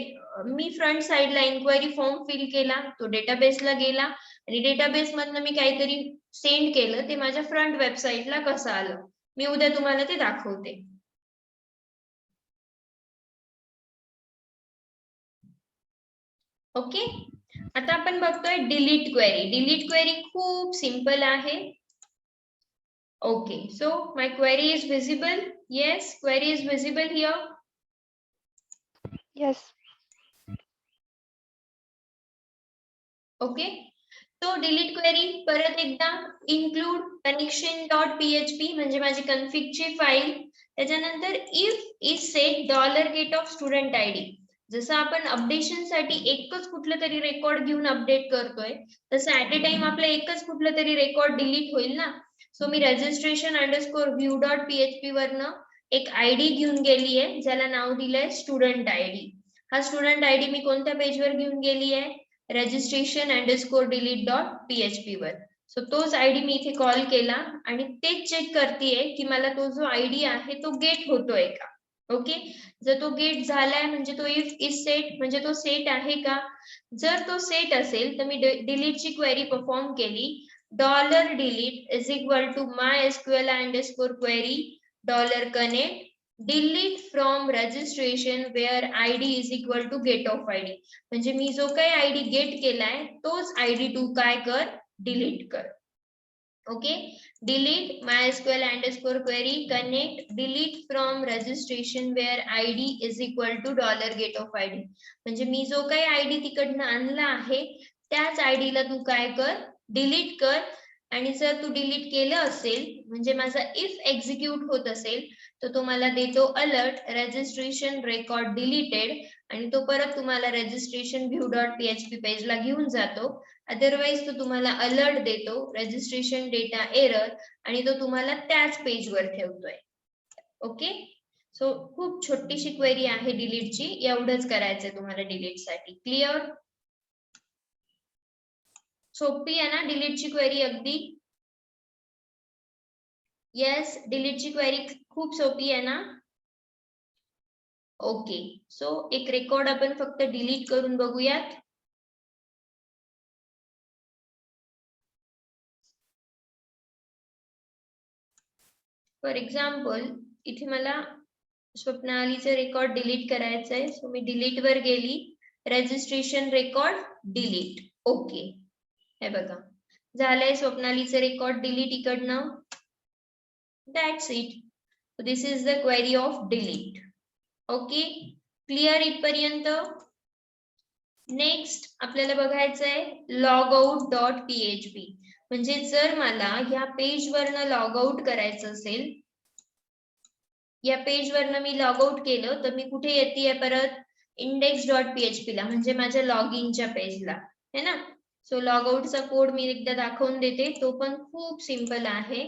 मी फ्रंट साइडला इन्क्वायरी फॉर्म फिल केला, तो डेटाबेसला गेला, आणि डेटाबेस मधनं मी काहीतरी सेंड केलं, ते माझ्या फ्रंट वेबसाईटला कसं आलं, मी उद्या तुम्हाला ते दाखवते. ओके, आता आपण बघतोय डिलीट क्वेरी. डिलीट क्वेरी खूप सिंपल आहे. Okay, so my query is visible. Yes, query is visible here. Yes. Okay, तो डिलीट क्वेरी परत एकदा इन्क्लूड connection.php म्हणजे माझी config ची फाईल. त्याच्यानंतर if is set $get of student id. जसं आपण अपडेशन साठी एकच कुठलं तरी रेकॉर्ड घेऊन अपडेट करतोय, तसं ऍट अ टाइम आपलं एकच कुठलं तरी रेकॉर्ड डिलीट होईल ना. सो मी registration underscore view dot PHP वरनं एक आयडी घेऊन गेली आहे, ज्याला नाव दिलंय स्टुडंट आयडी. हा स्टुडंट आयडी मी कोणत्या पेजवर घेऊन गेली आहे, registration underscore delete dot PHP वर. सो तोच आयडी मी इथे कॉल केला आणि तेच चेक करतेय की मला तो जो आयडी आहे तो गेट होतोय का. ओके, जर तो गेट झालाय म्हणजे तो इफ इज सेट म्हणजे तो सेट आहे का. जर तो सेट असेल तर मी डिलीटची क्वेरी परफॉर्म केली. $delete is equal to MySQL underscore query $connect delete from registration where ID is equal to get of ID. म्हणजे मी जो काही आयडी गेट केलाय तोच आयडी तू काय कर, डिलीट कर. Okay, delete MySQL underscore query connect delete from registration where ID is equal to $get of ID. म्हणजे मी जो काही आयडी तिकडनं आणला आहे त्याच आयडीला तू काय कर, डिलीट कर. आणि जर तू डिलीट केलं असेल म्हणजे माझा इफ एक्झिक्यूट होत असेल तर तो मला देतो अलर्ट रजिस्ट्रेशन रेकॉर्ड डिलीटेड आणि तो परत तुम्हाला रजिस्ट्रेशन व्ह्यू डॉट PHP पेजला घेऊन जातो. अदरवाइज तो तुम्हाला अलर्ट देतो रजिस्ट्रेशन डेटा एरर आणि तो तुम्हाला त्याच पेजवर ठेवतोय. ओके, सो खूप छोटीशी क्वेरी आहे डिलीटची, एवढंच करायचंय तुम्हाला डिलीट साठी. क्लिअर, सोपी आहे ना डिलीटची क्वेरी अगदी. येस, डिलीटची क्वेरी खूप सोपी आहे ना. ओके, सो एक रेकॉर्ड आपण फक्त डिलीट करून बघूयात. फॉर एक्झाम्पल इथे मला स्वप्नालीचं रेकॉर्ड डिलीट करायचं आहे. सो मी डिलीट वर गेली, रजिस्ट्रेशन रेकॉर्ड डिलीट. ओके, हे बघा झालंय स्वप्नालीचं रेकॉर्ड डिलीट इकडनं. That's it. This is the query of delete. Okay, clear इथपर्यंत. नेक्स्ट आपल्याला बघायचं आहे लॉग आउट डॉट PHP. म्हणजे जर मला ह्या पेज वरनं लॉग आउट करायचं असेल, या पेज वरनं मी लॉग आउट केलं तर मी कुठे येते परत, इंडेक्स डॉट PHP ला म्हणजे माझ्या लॉग इनच्या पेजला है ना. सो लॉग आउटचा कोड मी एकदा दाखवून देते, तो पण खूप सिंपल आहे.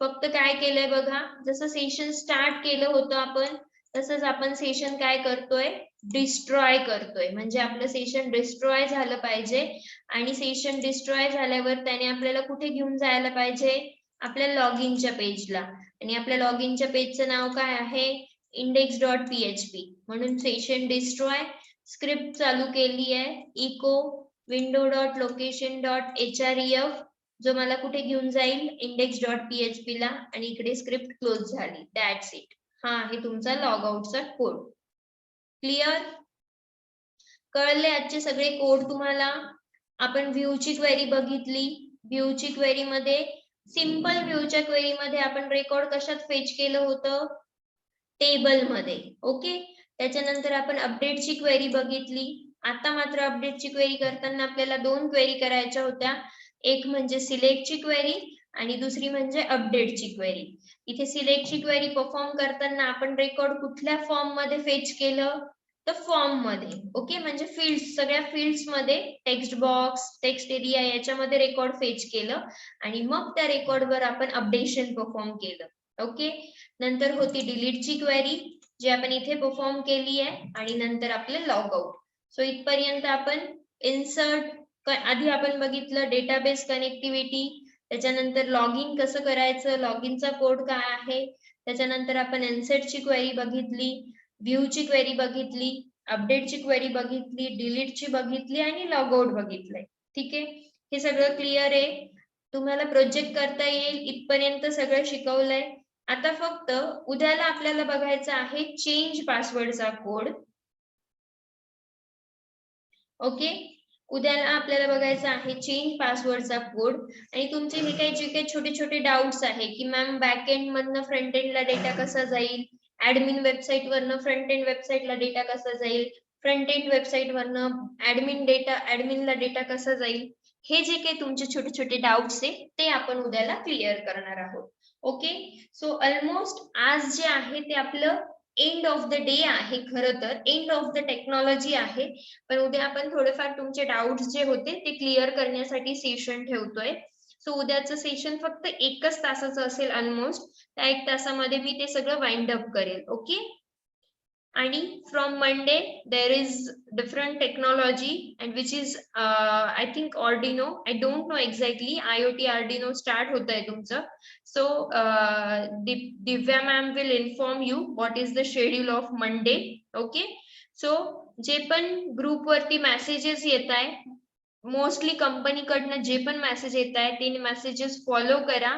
फक्त काय केलंय बघा, जसं सेशन स्टार्ट केलं होतं आपण तसंच आपण सेशन काय करतोय, डिस्ट्रॉय करतोय. म्हणजे आपलं सेशन डिस्ट्रॉय झालं पाहिजे आणि सेशन डिस्ट्रॉय झाल्यावर त्याने आपल्याला कुठे घेऊन जायला पाहिजे, आपल्या लॉग इनच्या पेजला. आणि आपल्या लॉग इनच्या पेजचं नाव काय आहे, इंडेक्स डॉट PHP. म्हणून सेशन डिस्ट्रॉय स्क्रिप्ट चालू केली आहे, echo window dot location dot href, जो मला कुठे घेऊन जाईल, इंडेक्स डॉट PHP ला. आणि इकडे स्क्रिप्ट क्लोज झाली. That's it. हा आहे तुमचा लॉग आउटचा कोड. क्लिअर, कळले आजचे सगळे कोड तुम्हाला. आपण व्ह्यूची क्वेरी बघितली. व्ह्यूची क्वेरी मध्ये सिंपल व्ह्यूच्या क्वेरी मध्ये आपण रेकॉर्ड कशात फेच केलं होतं, टेबल मध्ये. ओके, त्याच्यानंतर आपण अपडेटची क्वेरी बघितली. आता मात्र अपडेटची क्वेरी करताना आपल्याला दोन क्वेरी करायच्या होत्या, एक म्हणजे सिलेक्टची क्वेरी आणि दुसरी म्हणजे अपडेटची क्वेरी. इथे सिलेक्टची क्वेरी परफॉर्म करताना आपण रेकॉर्ड कुठल्या फॉर्म मध्ये फेच केलं, तर फॉर्म मध्ये. ओके, म्हणजे फील्ड्स, सगळ्या फील्ड्स मध्ये टेक्स्ट बॉक्स, टेक्स्ट एरिया याच्यामध्ये रेकॉर्ड फेच केलं आणि मग त्या रेकॉर्ड वर आपण अपडेशन परफॉर्म केलं. ओके, नंतर होती डिलीटची क्वेरी जी आपण इथे परफॉर्म केली आहे आणि नंतर आपलं लॉग आउट. सो इथपर्यंत आपण इन्सर्ट आधी आपण बघितलं, डेटाबेस कनेक्टिव्हिटी, त्याच्यानंतर लॉग इन कसं करायचं, लॉग इनचा कोड काय आहे, त्याच्यानंतर आपण इन्सर्टची क्वेरी बघितली, व्ह्यूची क्वेरी बघितली, अपडेटची क्वेरी बघितली, डिलीटची बघितली आणि लॉग आउट बघितलंय. ठीक आहे, हे सगळं क्लिअर आहे, तुम्हाला प्रोजेक्ट करता येईल. इथपर्यंत सगळं शिकवलंय. आता फक्त उद्याला आपल्याला बघायचा आहे चेंज पासवर्डचा कोड. ओके, उद्याला आपल्याला बघायचा आहे चेंज पासवर्डचा कोड. आणि तुमचे हे काही जे काही छोटे छोटे डाउट्स आहे की मॅम बॅकएंड मधनं फ्रंट एंडला डेटा कसा जाईल, ऍडमिन वेबसाईट वरनं फ्रंट एंड वेबसाईटला डेटा कसा जाईल, फ्रंट एंड वेबसाईट वरनं ऍडमिनला डेटा कसा जाईल, हे जे काही तुमचे छोटे छोटे डाउट्स आहे ते आपण उद्याला क्लिअर करणार आहोत. ओके, सो ऑलमोस्ट आज जे आहे ते आपलं एंड ऑफ द डे आहे, खरं तर एंड ऑफ द टेक्नॉलॉजी आहे. पण उद्या आपण थोडेफार तुमचे डाऊट्स जे होते ते क्लिअर करण्यासाठी सेशन ठेवतोय. सो उद्याचं सेशन फक्त 1च तासाचं असेल ऑलमोस्ट. त्या 1 तासामध्ये मी ते सगळं वाइंड अप करेल. ओके. आणि from Monday there is different technology and which is I think Arduino. I don't know exactly. IoT Arduino start होत आहे तुमचं. So Divya ma'am will inform you what is the schedule of Monday. Okay. So जे पण ग्रुपवरती मेसेजेस येत आहे, मोस्टली कंपनीकडनं जे पण मेसेज येत आहे ते मेसेजेस फॉलो करा.